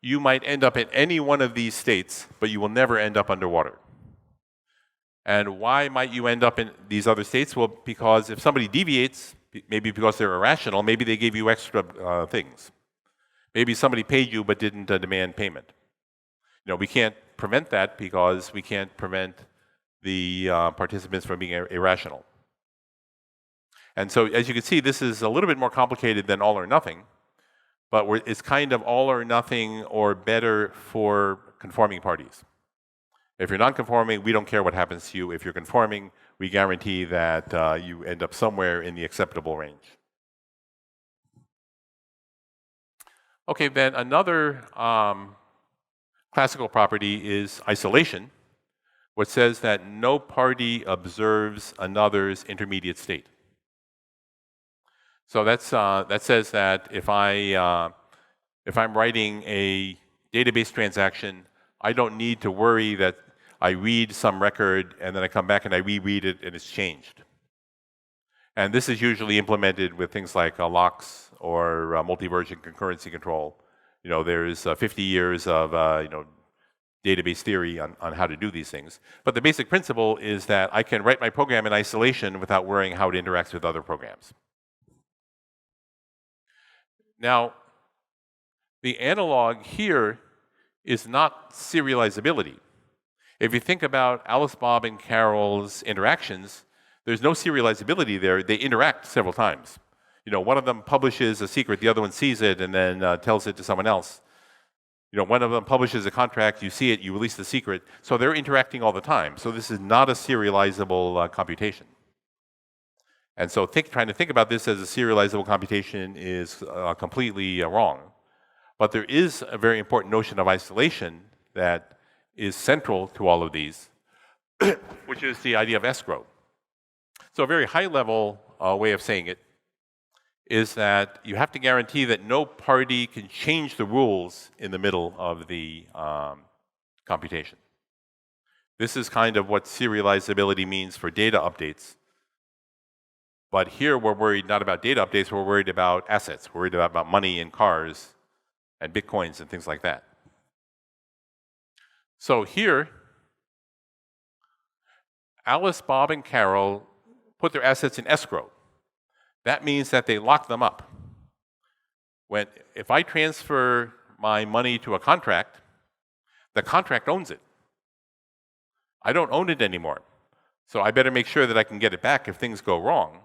you might end up in any one of these states, but you will never end up underwater. And why might you end up in these other states? Well, because if somebody deviates, maybe because they're irrational, maybe they gave you extra things. Maybe somebody paid you but didn't demand payment. You know, we can't prevent that because we can't prevent the participants from being irrational. And so, as you can see, this is a little bit more complicated than all or nothing, but it's kind of all or nothing or better for conforming parties. If you're non-conforming, we don't care what happens to you. If you're conforming, we guarantee that you end up somewhere in the acceptable range. Okay, then another classical property is isolation, which says that no party observes another's intermediate state. So that says that if I'm writing a database transaction, I don't need to worry that I read some record and then I come back and I reread it and it's changed. And this is usually implemented with things like locks or multi-version concurrency control. You know, there's 50 years of database theory on how to do these things. But the basic principle is that I can write my program in isolation without worrying how it interacts with other programs. Now, the analog here is not serializability. If you think about Alice, Bob, and Carol's interactions, there's no serializability there. They interact several times. You know, one of them publishes a secret, the other one sees it, and then tells it to someone else. You know, one of them publishes a contract, you see it, you release the secret. So they're interacting all the time. So this is not a serializable computation. And so trying to think about this as a serializable computation is completely wrong. But there is a very important notion of isolation that is central to all of these, which is the idea of escrow. So a very high-level way of saying it is that you have to guarantee that no party can change the rules in the middle of the computation. This is kind of what serializability means for data updates. But here we're worried not about data updates, we're worried about assets. We're worried about money and cars and bitcoins and things like that. So here, Alice, Bob, and Carol put their assets in escrow. That means that they lock them up. If I transfer my money to a contract, the contract owns it. I don't own it anymore. So I better make sure that I can get it back if things go wrong.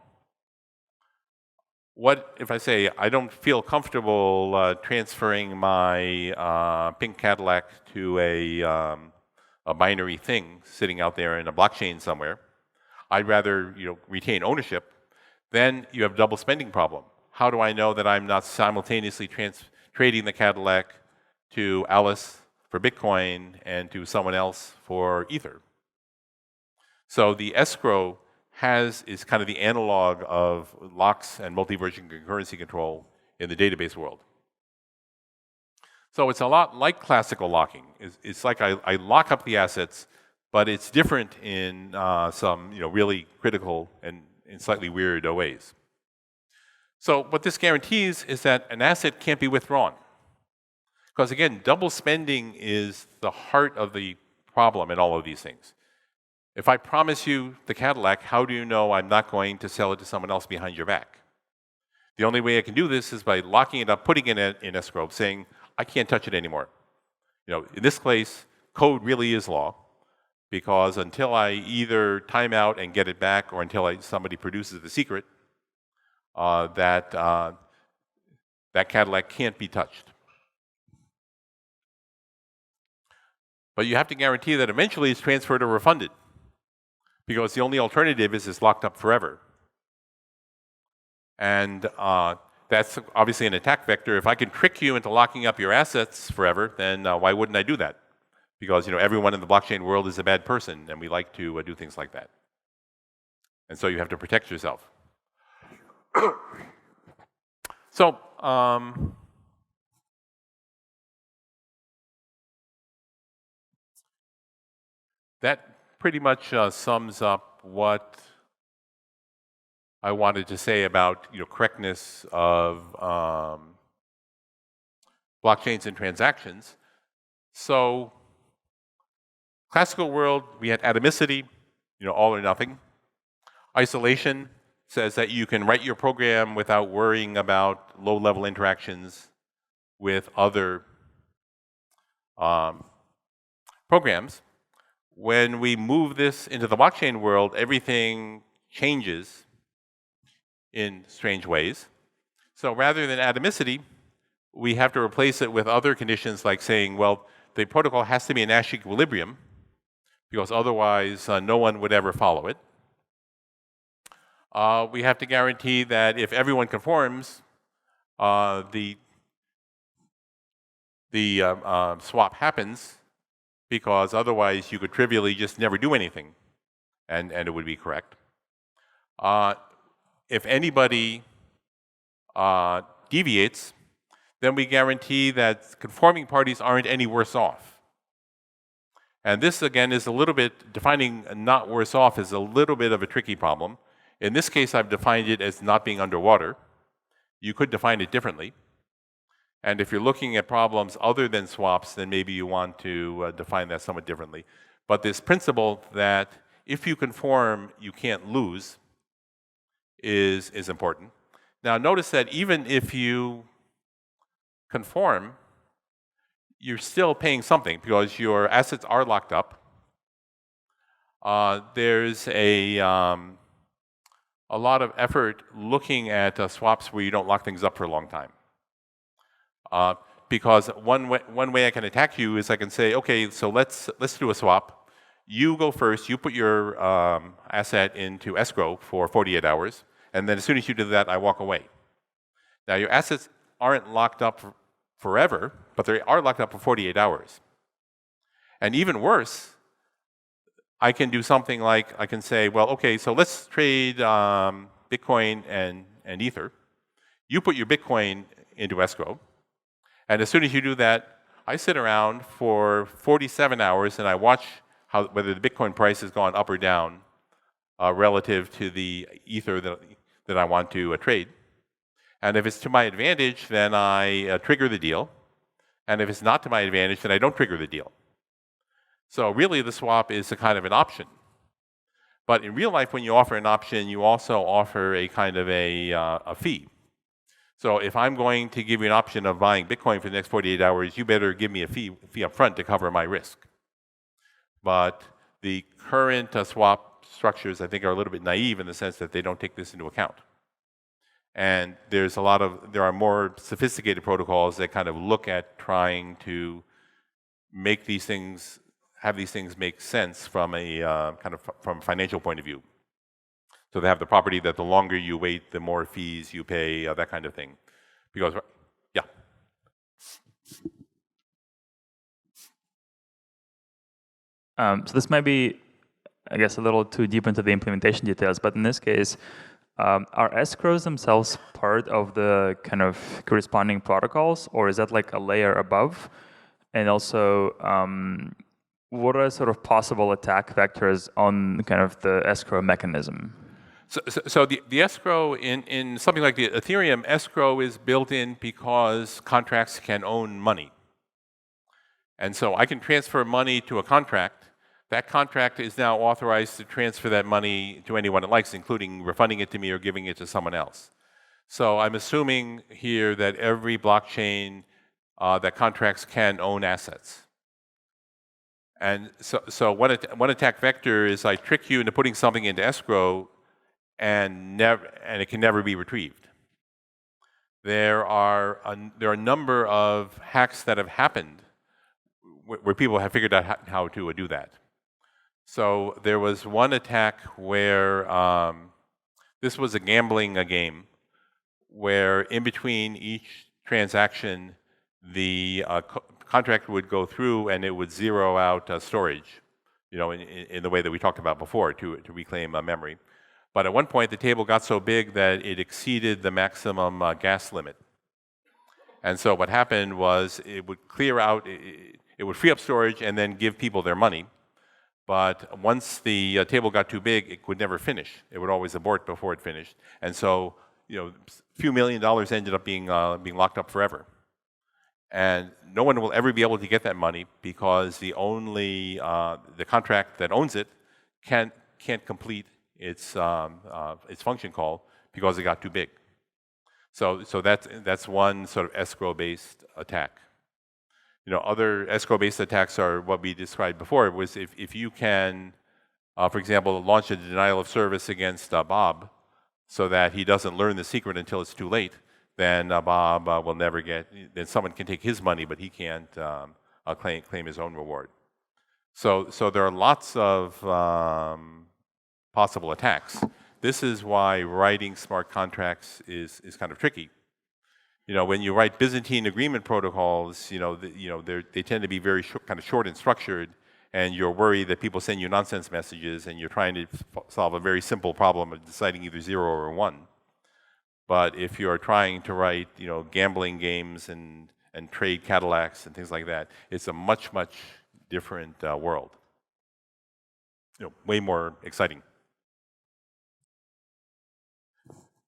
What if I say, I don't feel comfortable transferring my pink Cadillac to a binary thing sitting out there in a blockchain somewhere? I'd rather retain ownership. Then you have a double spending problem. How do I know that I'm not simultaneously trading the Cadillac to Alice for Bitcoin and to someone else for Ether? So the escrow is kind of the analog of locks and multi-version concurrency control in the database world. So it's a lot like classical locking. It's like I lock up the assets, but it's different in some really critical and in slightly weird ways. So what this guarantees is that an asset can't be withdrawn. Because again, double spending is the heart of the problem in all of these things. If I promise you the Cadillac, how do you know I'm not going to sell it to someone else behind your back? The only way I can do this is by locking it up, putting it in escrow, saying, I can't touch it anymore. In this case, code really is law, because until I either time out and get it back or until somebody produces the secret, that Cadillac can't be touched. But you have to guarantee that eventually it's transferred or refunded, because the only alternative is it's locked up forever. And that's obviously an attack vector. If I can trick you into locking up your assets forever, then why wouldn't I do that? Because everyone in the blockchain world is a bad person, and we like to do things like that. And so you have to protect yourself. So that pretty much sums up what I wanted to say about correctness of blockchains and transactions. So, classical world, we had atomicity, all or nothing. Isolation says that you can write your program without worrying about low-level interactions with other programs. When we move this into the blockchain world, everything changes in strange ways. So rather than atomicity, we have to replace it with other conditions like saying, well, the protocol has to be in Nash equilibrium because otherwise no one would ever follow it. We have to guarantee that if everyone conforms, the swap happens, because otherwise you could trivially just never do anything, and it would be correct. If anybody deviates, then we guarantee that conforming parties aren't any worse off. And this, again, is a little bit, defining not worse off is a little bit of a tricky problem. In this case, I've defined it as not being underwater. You could define it differently. And if you're looking at problems other than swaps, then maybe you want to define that somewhat differently. But this principle that if you conform, you can't lose is important. Now, notice that even if you conform, you're still paying something because your assets are locked up. There's a lot of effort looking at swaps where you don't lock things up for a long time. Because one way I can attack you is I can say, okay, so let's do a swap. You go first, you put your asset into escrow for 48 hours, and then as soon as you do that, I walk away. Now, your assets aren't locked up forever, but they are locked up for 48 hours. And even worse, I can do something like, I can say, well, okay, so let's trade Bitcoin and Ether. You put your Bitcoin into escrow, and as soon as you do that, I sit around for 47 hours and I watch whether the Bitcoin price has gone up or down relative to the Ether that I want to trade. And if it's to my advantage, then I trigger the deal. And if it's not to my advantage, then I don't trigger the deal. So really, the swap is a kind of an option. But in real life, when you offer an option, you also offer a kind of a fee. So if I'm going to give you an option of buying Bitcoin for the next 48 hours, you better give me a fee up front to cover my risk. But the current swap structures, I think, are a little bit naive in the sense that they don't take this into account. And there are more sophisticated protocols that kind of look at trying to make these things, have these things make sense from a from a financial point of view. So they have the property that the longer you wait, the more fees you pay, that kind of thing. Because, yeah. So this might be, I guess, a little too deep into the implementation details, but in this case, are escrows themselves part of the kind of corresponding protocols, or is that like a layer above? And also, what are sort of possible attack vectors on kind of the escrow mechanism? So the escrow in something like the Ethereum, escrow is built in because contracts can own money. And so I can transfer money to a contract. That contract is now authorized to transfer that money to anyone it likes, including refunding it to me or giving it to someone else. So I'm assuming here that every blockchain that contracts can own assets. And so one attack vector is I trick you into putting something into escrow and it can never be retrieved. There are a number of hacks that have happened where people have figured out how to do that. So there was one attack where this was a gambling game where in between each transaction the contract would go through and it would zero out storage, in the way that we talked about before to reclaim memory. But at one point the table got so big that it exceeded the maximum gas limit. And so what happened was it would clear out, it would free up storage and then give people their money. But once the table got too big, it could never finish. It would always abort before it finished. And so, a few $1 million ended up being locked up forever. And no one will ever be able to get that money because the contract that owns it can't complete its function call because it got too big. So that's one sort of escrow-based attack. Other escrow-based attacks are what we described before. Was if you can, for example, launch a denial of service against Bob, so that he doesn't learn the secret until it's too late, then Bob will never get. Then someone can take his money, but he can't claim his own reward. So there are lots of possible attacks. This is why writing smart contracts is kind of tricky. When you write Byzantine agreement protocols, they tend to be very kind of short and structured, and you're worried that people send you nonsense messages, and you're trying to solve a very simple problem of deciding either 0 or 1. But if you're trying to write, gambling games and trade Cadillacs and things like that, it's a much different world. Way more exciting.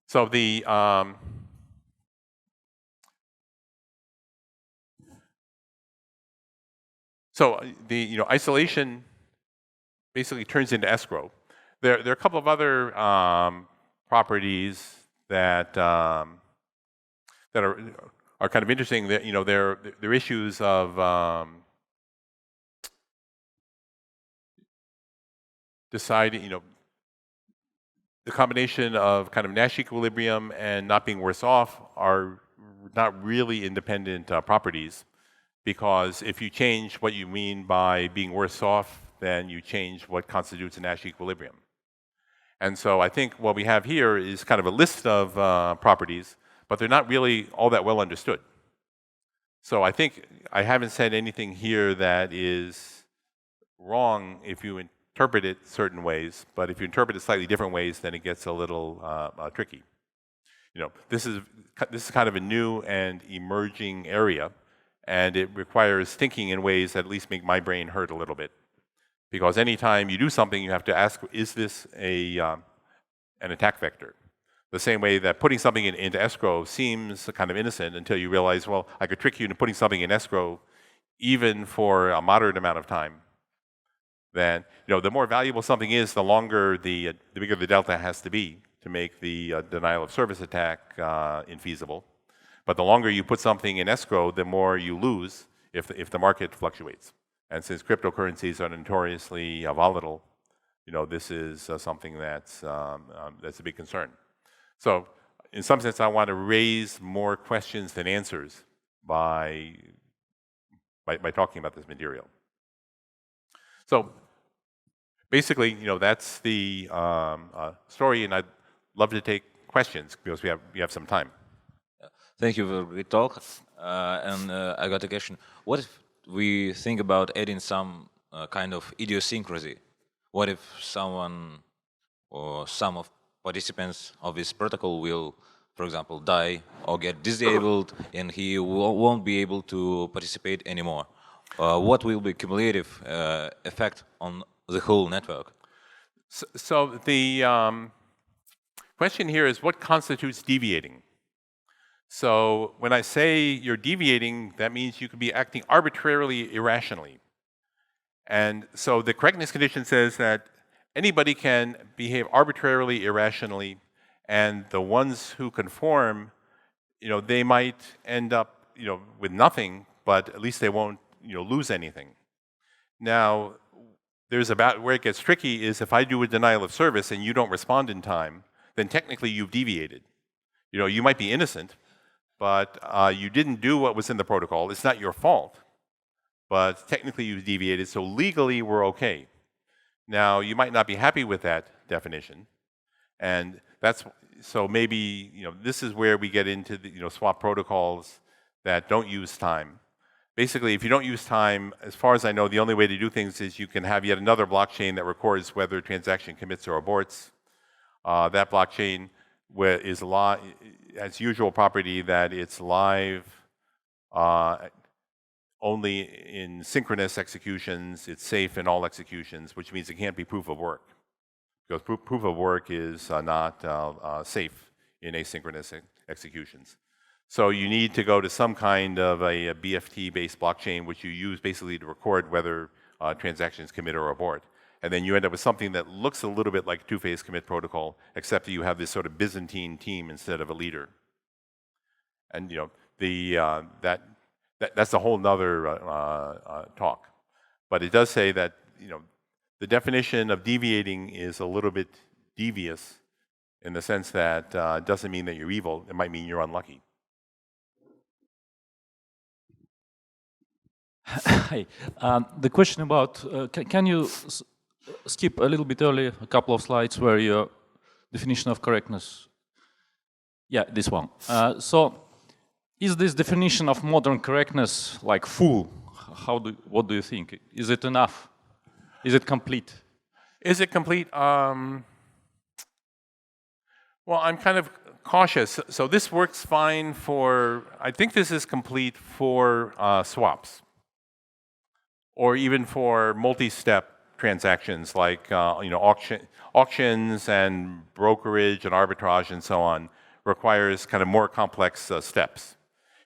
So the isolation basically turns into escrow. There are a couple of other properties that are kind of interesting. That they're issues of deciding. The combination of kind of Nash equilibrium and not being worse off are not really independent properties. Because if you change what you mean by being worse off, then you change what constitutes a Nash equilibrium. And so I think what we have here is kind of a list of properties, but they're not really all that well understood. So I think I haven't said anything here that is wrong if you interpret it certain ways, but if you interpret it slightly different ways, then it gets a little tricky. This is kind of a new and emerging area. And it requires thinking in ways that at least make my brain hurt a little bit. Because anytime you do something, you have to ask, is this an attack vector? The same way that putting something into escrow seems kind of innocent until you realize, well, I could trick you into putting something in escrow even for a moderate amount of time. Then, the more valuable something is, the longer, the bigger the delta has to be to make the denial of service attack infeasible. But the longer you put something in escrow, the more you lose if the market fluctuates. And since cryptocurrencies are notoriously volatile, this is something that's a big concern. So, in some sense, I want to raise more questions than answers by talking about this material. So, basically, that's the story, and I'd love to take questions because we have some time. Thank you for the great talk. And I got a question. What if we think about adding some kind of idiosyncrasy? What if someone or some of participants of this protocol will, for example, die or get disabled and he won't be able to participate anymore? What will be cumulative effect on the whole network? So the question here is what constitutes deviating? So when I say you're deviating, that means you could be acting arbitrarily irrationally. And so the correctness condition says that anybody can behave arbitrarily irrationally, and the ones who conform, they might end up, with nothing, but at least they won't, lose anything. Now, there's about where it gets tricky is if I do a denial of service and you don't respond in time, then technically you've deviated. You might be innocent, but you didn't do what was in the protocol. It's not your fault, but technically you've deviated, so legally we're okay. Now, you might not be happy with that definition, and so maybe, this is where we get into the, swap protocols that don't use time. Basically, if you don't use time, as far as I know, the only way to do things is you can have yet another blockchain that records whether a transaction commits or aborts. That blockchain is as usual property that it's live only in synchronous executions, it's safe in all executions, which means it can't be proof of work. Because proof of work is not safe in asynchronous executions. So you need to go to some kind of a BFT-based blockchain, which you use basically to record whether transactions commit or abort. And then you end up with something that looks a little bit like two-phase commit protocol, except that you have this sort of Byzantine team instead of a leader. And you know, that's a whole nother talk. But it does say that, you know, the definition of deviating is a little bit devious in the sense that it doesn't mean that you're evil. It might mean you're unlucky. Hi. The question about, can you skip a little bit early, a couple of slides where your definition of correctness, yeah, this one. So is this definition of modern correctness like full? What do you think? Is it enough? Is it complete? Is it complete? Well, I'm kind of cautious. So this works fine for, I think this is complete for swaps, or even for multi-step transactions like you know, auctions and brokerage and arbitrage and so on requires kind of more complex steps.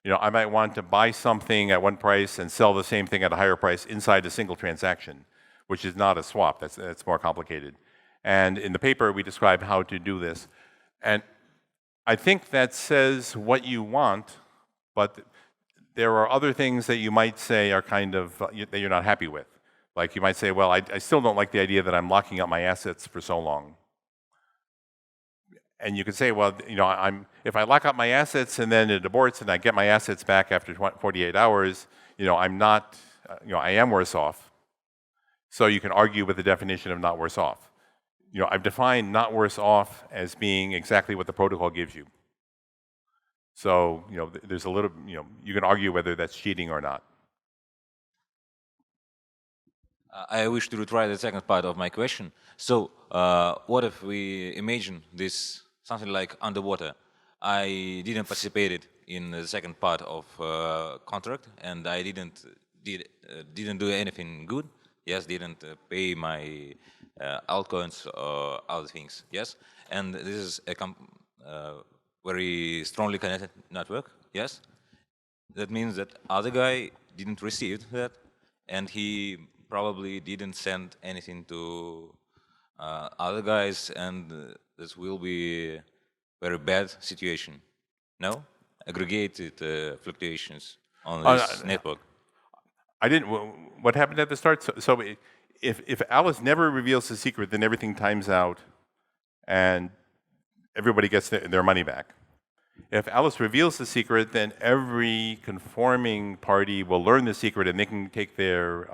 You know, I might want to buy something at one price and sell the same thing at a higher price inside a single transaction, which is not a swap. That's more complicated. And in the paper, we describe how to do this. And I think that says what you want, but there are other things that you might say are kind of, that you're not happy with. Like you might say, well, I still don't like the idea that I'm locking up my assets for so long. And you could say, well, you know, if I lock up my assets and then it aborts and I get my assets back after 48 hours, you know, I'm not, you know, I am worse off. So you can argue with the definition of not worse off. You know, I've defined not worse off as being exactly what the protocol gives you. So, you know, there's a little, you know, you can argue whether that's cheating or not. I wish to retry the second part of my question. So, what if we imagine this something like underwater? I didn't participate in the second part of contract, and I didn't do anything good. Yes, didn't pay my altcoins or other things. Yes, and this is a very strongly connected network. Yes, that means that other guy didn't receive that, and he probably didn't send anything to other guys, and this will be a very bad situation. No? Aggregated fluctuations on this network. I didn't. What happened at the start? So if Alice never reveals the secret, then everything times out, and everybody gets their money back. If Alice reveals the secret, then every conforming party will learn the secret, and they can take their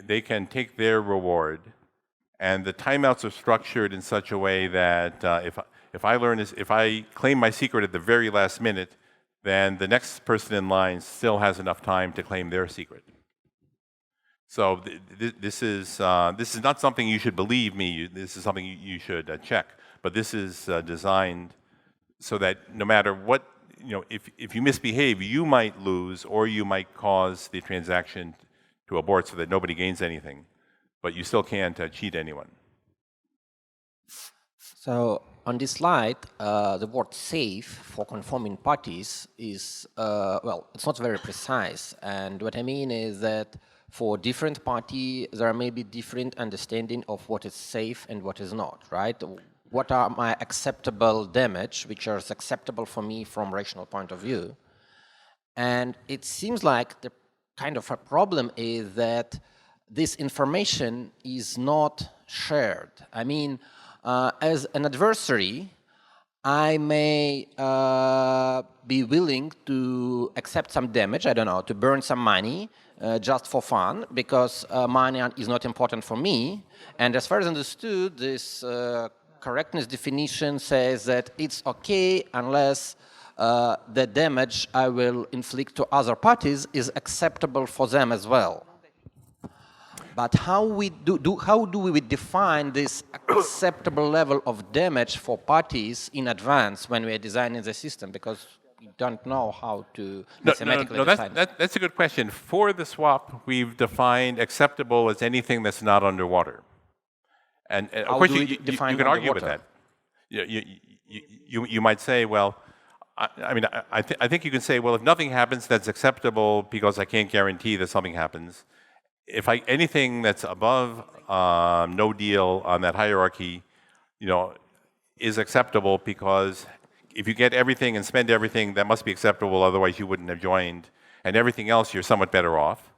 they can take their reward. And the timeouts are structured in such a way that if I claim my secret at the very last minute, then the next person in line still has enough time to claim their secret. So this is not something you should believe me. This is something you should check. But this is designed so that no matter what, you know, if you misbehave, you might lose, or you might cause the transaction to abort so that nobody gains anything. But you still can't cheat anyone. So on this slide, the word safe for conforming parties is, well, it's not very precise. And what I mean is that for different parties, there may be different understanding of what is safe and what is not, right? What are my acceptable damage, which are acceptable for me from rational point of view? And it seems like the kind of a problem is that this information is not shared. I mean, as an adversary, I may be willing to accept some damage, I don't know, to burn some money just for fun, because money is not important for me. And as far as understood, this correctness definition says that it's okay unless the damage I will inflict to other parties is acceptable for them as well. But how do we define this acceptable level of damage for parties in advance when we are designing the system? Because we don't know how to mathematically define it. That's a good question. For the swap, we've defined acceptable as anything that's not underwater. And of course, you can argue with that. You might say, well, I think you can say, well, if nothing happens, that's acceptable because I can't guarantee that something happens. If anything that's above no deal on that hierarchy, is acceptable because if you get everything and spend everything, that must be acceptable, otherwise you wouldn't have joined. And everything else, you're somewhat better off.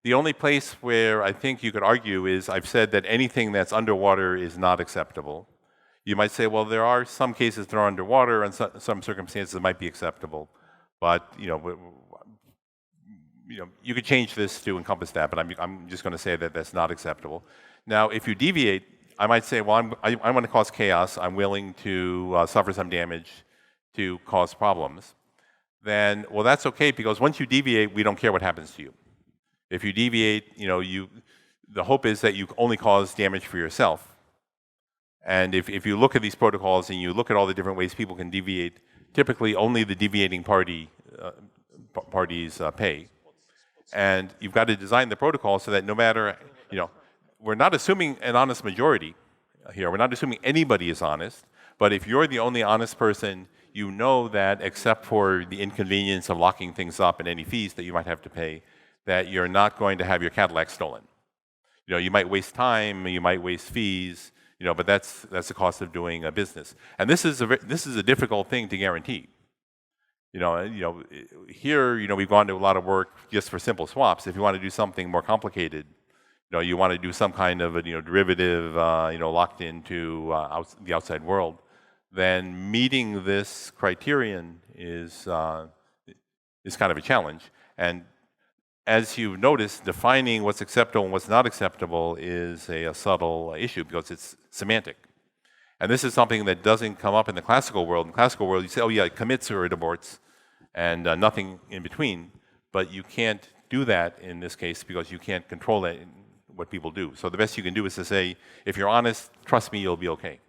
The only place where I think you could argue is I've said that anything that's underwater is not acceptable. You might say, well, there are some cases that are underwater and some circumstances that might be acceptable. But, you could change this to encompass that, but I'm just going to say that that's not acceptable. Now, if you deviate, I might say, well, I want to cause chaos. I'm willing to suffer some damage to cause problems. Then, well, that's okay, because once you deviate, we don't care what happens to you. If you deviate, the hope is that you only cause damage for yourself. And if you look at these protocols and you look at all the different ways people can deviate, typically only the deviating parties pay. And you've got to design the protocol so that no matter, we're not assuming an honest majority here. We're not assuming anybody is honest. But if you're the only honest person, you know that except for the inconvenience of locking things up and any fees that you might have to pay, that you're not going to have your Cadillac stolen. You might waste time, you might waste fees, but that's the cost of doing a business. And this is a difficult thing to guarantee. Here, we've gone to a lot of work just for simple swaps. If you want to do something more complicated, you want to do some kind of a derivative, locked into the outside world, then meeting this criterion is kind of a challenge. And as you've noticed, defining what's acceptable and what's not acceptable is a subtle issue because it's semantic. And this is something that doesn't come up in the classical world. In the classical world, you say, oh yeah, it commits or it aborts, and nothing in between. But you can't do that in this case because you can't control that in what people do. So the best you can do is to say, if you're honest, trust me, you'll be okay.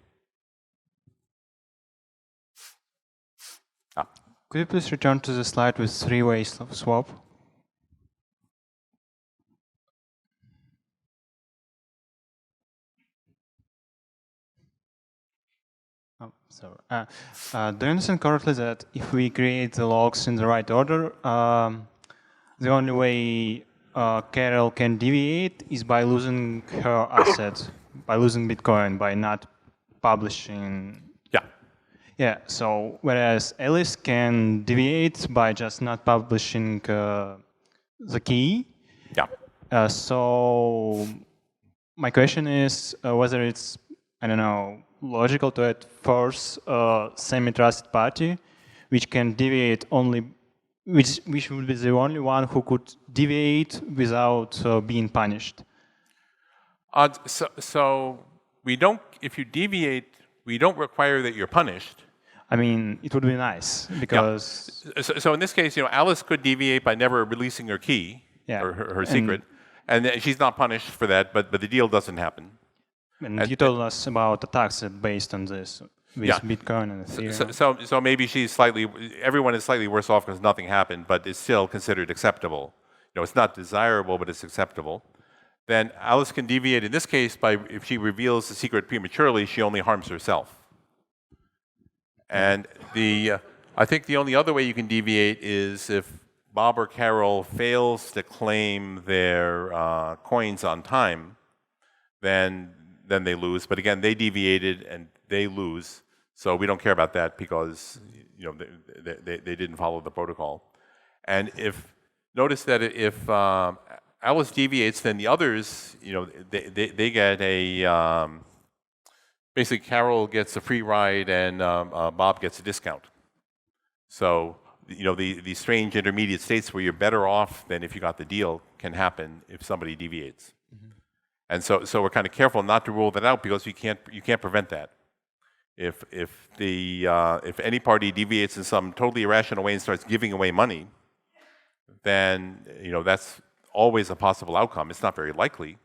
Could you please return to the slide with three-way swap? Do you understand correctly that if we create the logs in the right order, the only way Carol can deviate is by losing her asset, by losing Bitcoin, by not publishing? Yeah, so whereas Alice can deviate by just not publishing the key. Yeah. So my question is whether it's, I don't know, logical to force a semi-trusted party which can deviate only, which would be the only one who could deviate without being punished. So we don't, if you deviate, we don't require that you're punished. I mean, it would be nice because... Yeah. So in this case, Alice could deviate by never releasing her key, or her secret, and she's not punished for that, but the deal doesn't happen. And you told us about attacks based on this with Bitcoin and Ethereum. So maybe everyone is slightly worse off because nothing happened, but it's still considered acceptable. It's not desirable, but it's acceptable. Then Alice can deviate in this case by, if she reveals the secret prematurely, she only harms herself. And I think the only other way you can deviate is if Bob or Carol fails to claim their coins on time, then they lose. But again, they deviated and they lose. So we don't care about that because they didn't follow the protocol. And notice that if Alice deviates, then the others, they get a, basically Carol gets a free ride and Bob gets a discount. So, the strange intermediate states where you're better off than if you got the deal can happen if somebody deviates. Mm-hmm. And so we're kind of careful not to rule that out because you can't prevent that. If any party deviates in some totally irrational way and starts giving away money, then that's always a possible outcome. It's not very likely,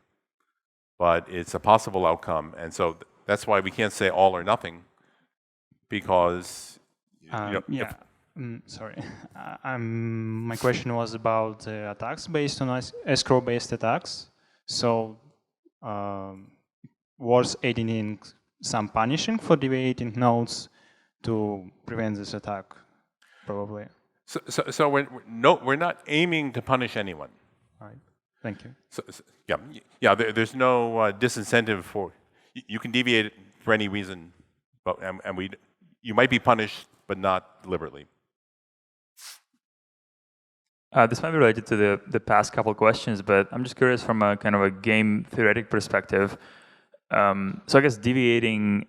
but it's a possible outcome. And so that's why we can't say all or nothing, because Sorry. My question was about attacks based on escrow-based attacks. So, was adding in some punishing for deviating nodes to prevent this attack, probably? So we're not aiming to punish anyone. All right. Thank you. Yeah. There's no disincentive for you can deviate for any reason, but you might be punished, but not deliberately. This might be related to the past couple questions, but I'm just curious from a kind of a game theoretic perspective. So I guess deviating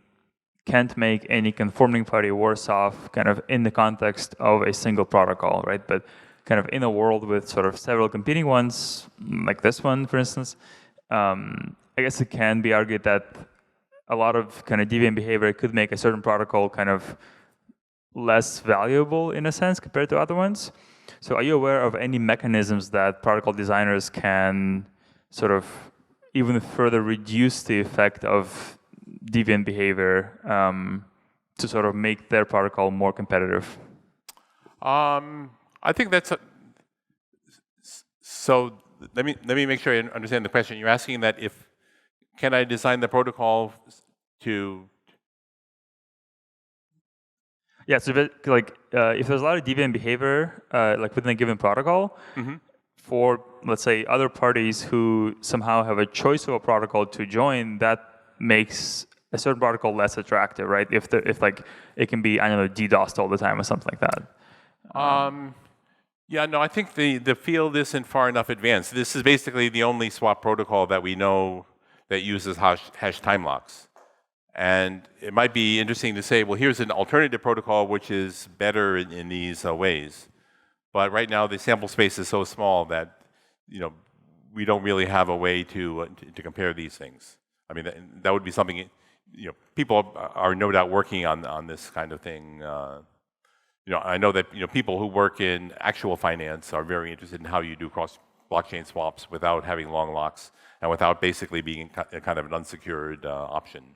can't make any conforming party worse off kind of in the context of a single protocol, right? But kind of in a world with sort of several competing ones, like this one, for instance, I guess it can be argued that a lot of kind of deviant behavior could make a certain protocol kind of less valuable in a sense compared to other ones. So are you aware of any mechanisms that protocol designers can sort of even further reduce the effect of deviant behavior to sort of make their protocol more competitive? I think that's so. Let me make sure I understand the question. You're asking that can I design the protocol to? Yeah, so like if there's a lot of deviant behavior like within a given protocol, for let's say other parties who somehow have a choice of a protocol to join, that makes a certain protocol less attractive, right? If like it can be, I don't know, DDoSed all the time or something like that. Yeah, no, I think the field isn't far enough advanced. This is basically the only swap protocol that we know that uses hash time locks. And it might be interesting to say, well, here's an alternative protocol which is better in these ways. But right now, the sample space is so small that we don't really have a way to compare these things. I mean, that would be something. People are no doubt working on this kind of thing. I know that people who work in actual finance are very interested in how you do cross-blockchain swaps without having long locks and without basically being kind of an unsecured option.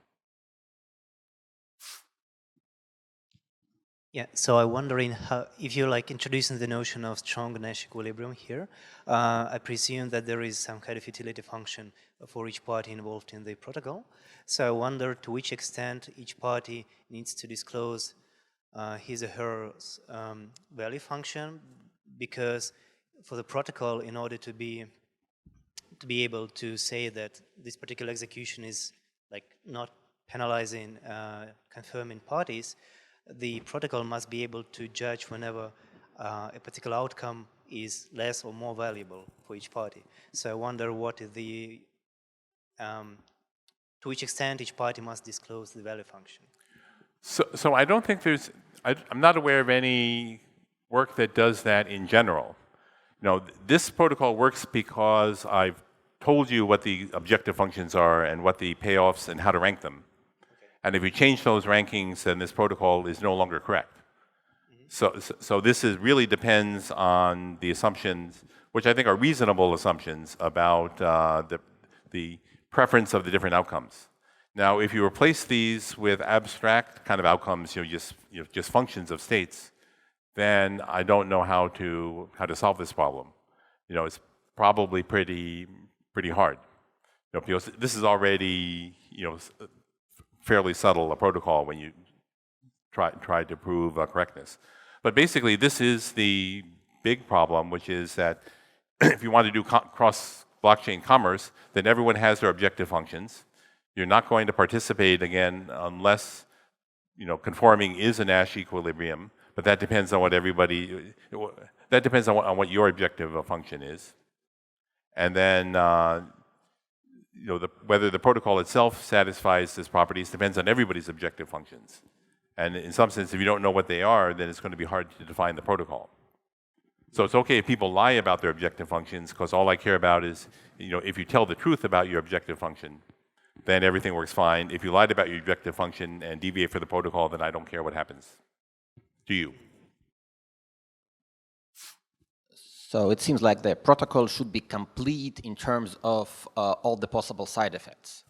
Yeah, so I'm wondering how, if you're like introducing the notion of strong Nash equilibrium here, I presume that there is some kind of utility function for each party involved in the protocol. So I wonder to which extent each party needs to disclose his or her value function, because for the protocol, in order to be able to say that this particular execution is like not penalizing confirming parties, the protocol must be able to judge whenever a particular outcome is less or more valuable for each party. So I wonder what is the to which extent each party must disclose the value function. So I don't think I'm not aware of any work that does that in general. This protocol works because I've told you what the objective functions are and what the payoffs and how to rank them. And if you change those rankings, then this protocol is no longer correct. So this really depends on the assumptions, which I think are reasonable assumptions about the preference of the different outcomes. Now, if you replace these with abstract kind of outcomes, just functions of states, then I don't know how to solve this problem. It's probably pretty hard. Because this is already fairly subtle a protocol when you try to prove correctness. But basically, this is the big problem, which is that if you want to do cross-blockchain commerce, then everyone has their objective functions. You're not going to participate again unless conforming is a Nash equilibrium, but that depends on what on what your objective function is. And then whether the protocol itself satisfies these properties depends on everybody's objective functions. And in some sense, if you don't know what they are, then it's going to be hard to define the protocol. So it's okay if people lie about their objective functions, because all I care about is, if you tell the truth about your objective function, then everything works fine. If you lied about your objective function and deviate for the protocol, then I don't care what happens to you. So it seems like the protocol should be complete in terms of all the possible side effects.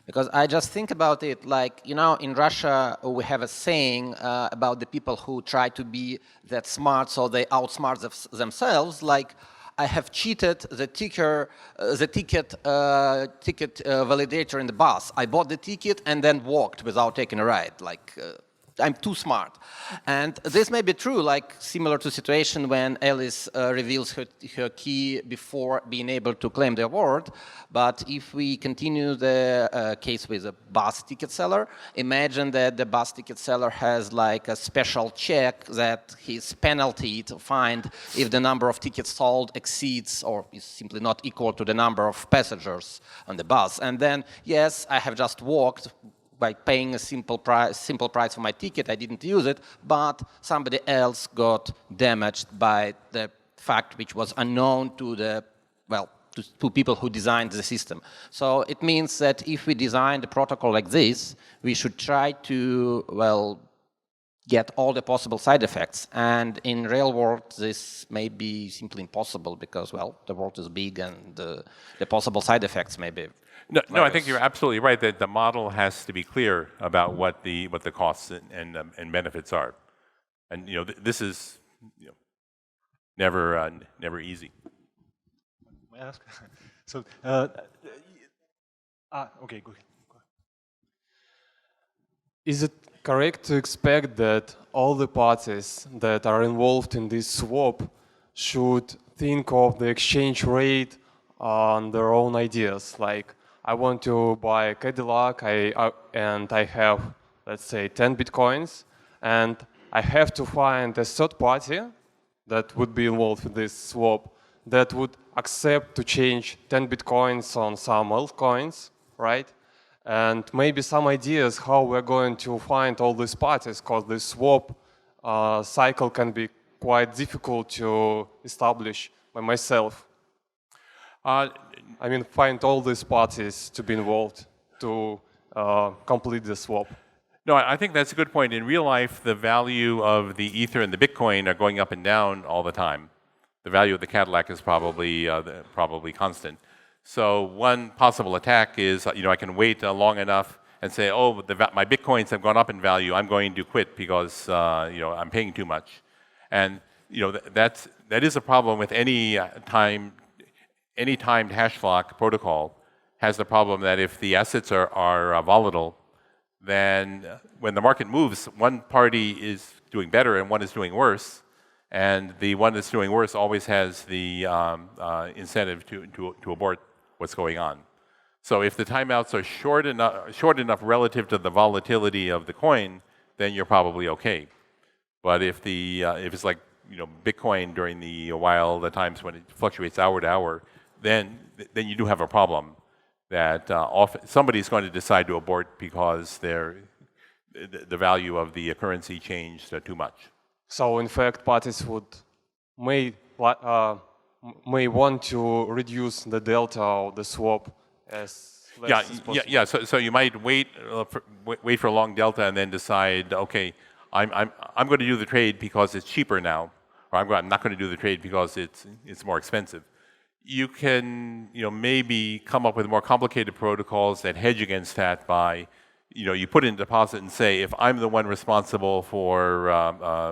Because I just think about it like, you know, in Russia we have a saying about the people who try to be that smart so they outsmart themselves, like, I have cheated the ticket validator in the bus. I bought the ticket and then walked without taking a ride. Like, I'm too smart. And this may be true, like similar to situation when Alice reveals her key before being able to claim the award. But if we continue the case with a bus ticket seller, imagine that the bus ticket seller has like a special check that his penalty to find if the number of tickets sold exceeds or is simply not equal to the number of passengers on the bus. And then, yes, I have just walked by paying a simple price for my ticket, I didn't use it, but somebody else got damaged by the fact which was unknown to the, well, to people who designed the system. So it means that if we design the protocol like this, we should try to, well, get all the possible side effects. And in real world, this may be simply impossible because, well, the world is big and the possible side effects may be. No, I think you're absolutely right that the model has to be clear about what the costs and benefits are, and you know this is never easy. May I ask? So, okay, go ahead. Is it correct to expect that all the parties that are involved in this swap should think of the exchange rate on their own ideas, like? I want to buy a Cadillac, and I have, let's say, 10 Bitcoins, and I have to find a third party that would be involved with this swap that would accept to change 10 Bitcoins on some altcoins, right? And maybe some ideas how we're going to find all these parties, because the swap cycle can be quite difficult to establish by myself. I mean, find all these parties to be involved to complete the swap. No, I think that's a good point. In real life, the value of the Ether and the Bitcoin are going up and down all the time. The value of the Cadillac is probably constant. So one possible attack is, I can wait long enough and say, oh, my Bitcoins have gone up in value. I'm going to quit because I'm paying too much. And that is a problem with any timed hash lock protocol. Has the problem that if the assets are volatile, then when the market moves, one party is doing better and one is doing worse, and the one that's doing worse always has the incentive to abort what's going on. So if the timeouts are short enough relative to the volatility of the coin, then you're probably okay. But if it's like Bitcoin during the times when it fluctuates hour to hour, then you do have a problem that often somebody's going to decide to abort because the value of the currency changed too much. So in fact, parties may want to reduce the delta or the swap as less as possible. Yeah. So you might wait for a long delta and then decide, okay, I'm going to do the trade because it's cheaper now, or I'm not going to do the trade because it's more expensive. You can maybe come up with more complicated protocols that hedge against that by you put in a deposit and say, if I'm the one responsible for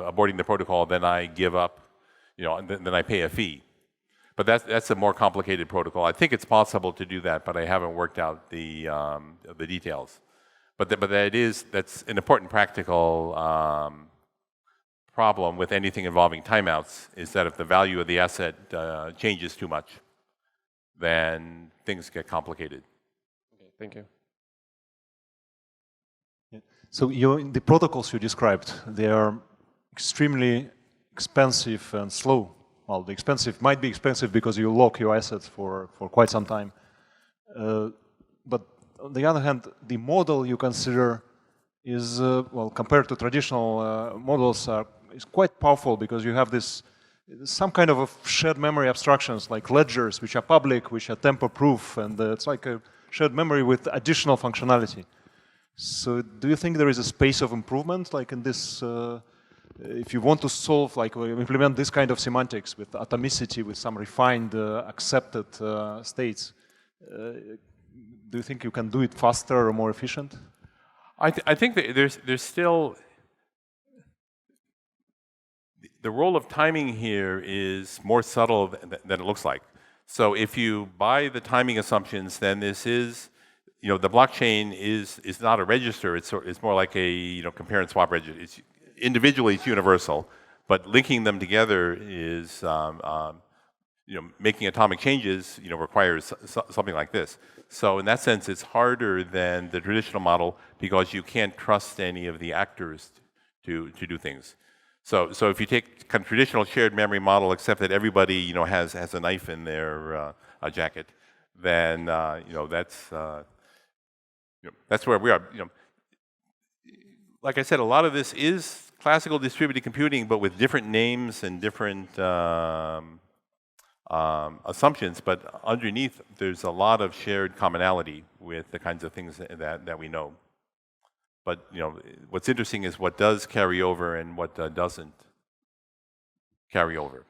aborting the protocol, then I give up, and then I pay a fee. But that's a more complicated protocol. I think it's possible to do that, but I haven't worked out the details. But that's an important practical problem with anything involving timeouts, is that if the value of the asset changes too much, then things get complicated. Okay, thank you. Yeah. So the protocols you described, they are extremely expensive and slow. Well, the expensive might be expensive because you lock your assets for quite some time. But on the other hand, the model you consider is, compared to traditional models, is quite powerful because you have some kind of shared memory abstractions like ledgers, which are public, which are tamper-proof, and it's like a shared memory with additional functionality. So do you think there is a space of improvement, like in this, if you want to solve, like implement this kind of semantics with atomicity, with some refined, accepted states, do you think you can do it faster or more efficient? I think that there's still the role of timing here is more subtle than it looks like. So if you buy the timing assumptions, then this is, the blockchain is not a register. It's more like a compare and swap register. Individually, it's universal, but linking them together is making atomic changes requires something like this. So in that sense, it's harder than the traditional model because you can't trust any of the actors to do things. So if you take kind of traditional shared memory model, except that everybody has a knife in their jacket, then that's where we are. Like I said, a lot of this is classical distributed computing, but with different names and different assumptions. But underneath, there's a lot of shared commonality with the kinds of things that we know. But what's interesting is what does carry over and what doesn't carry over.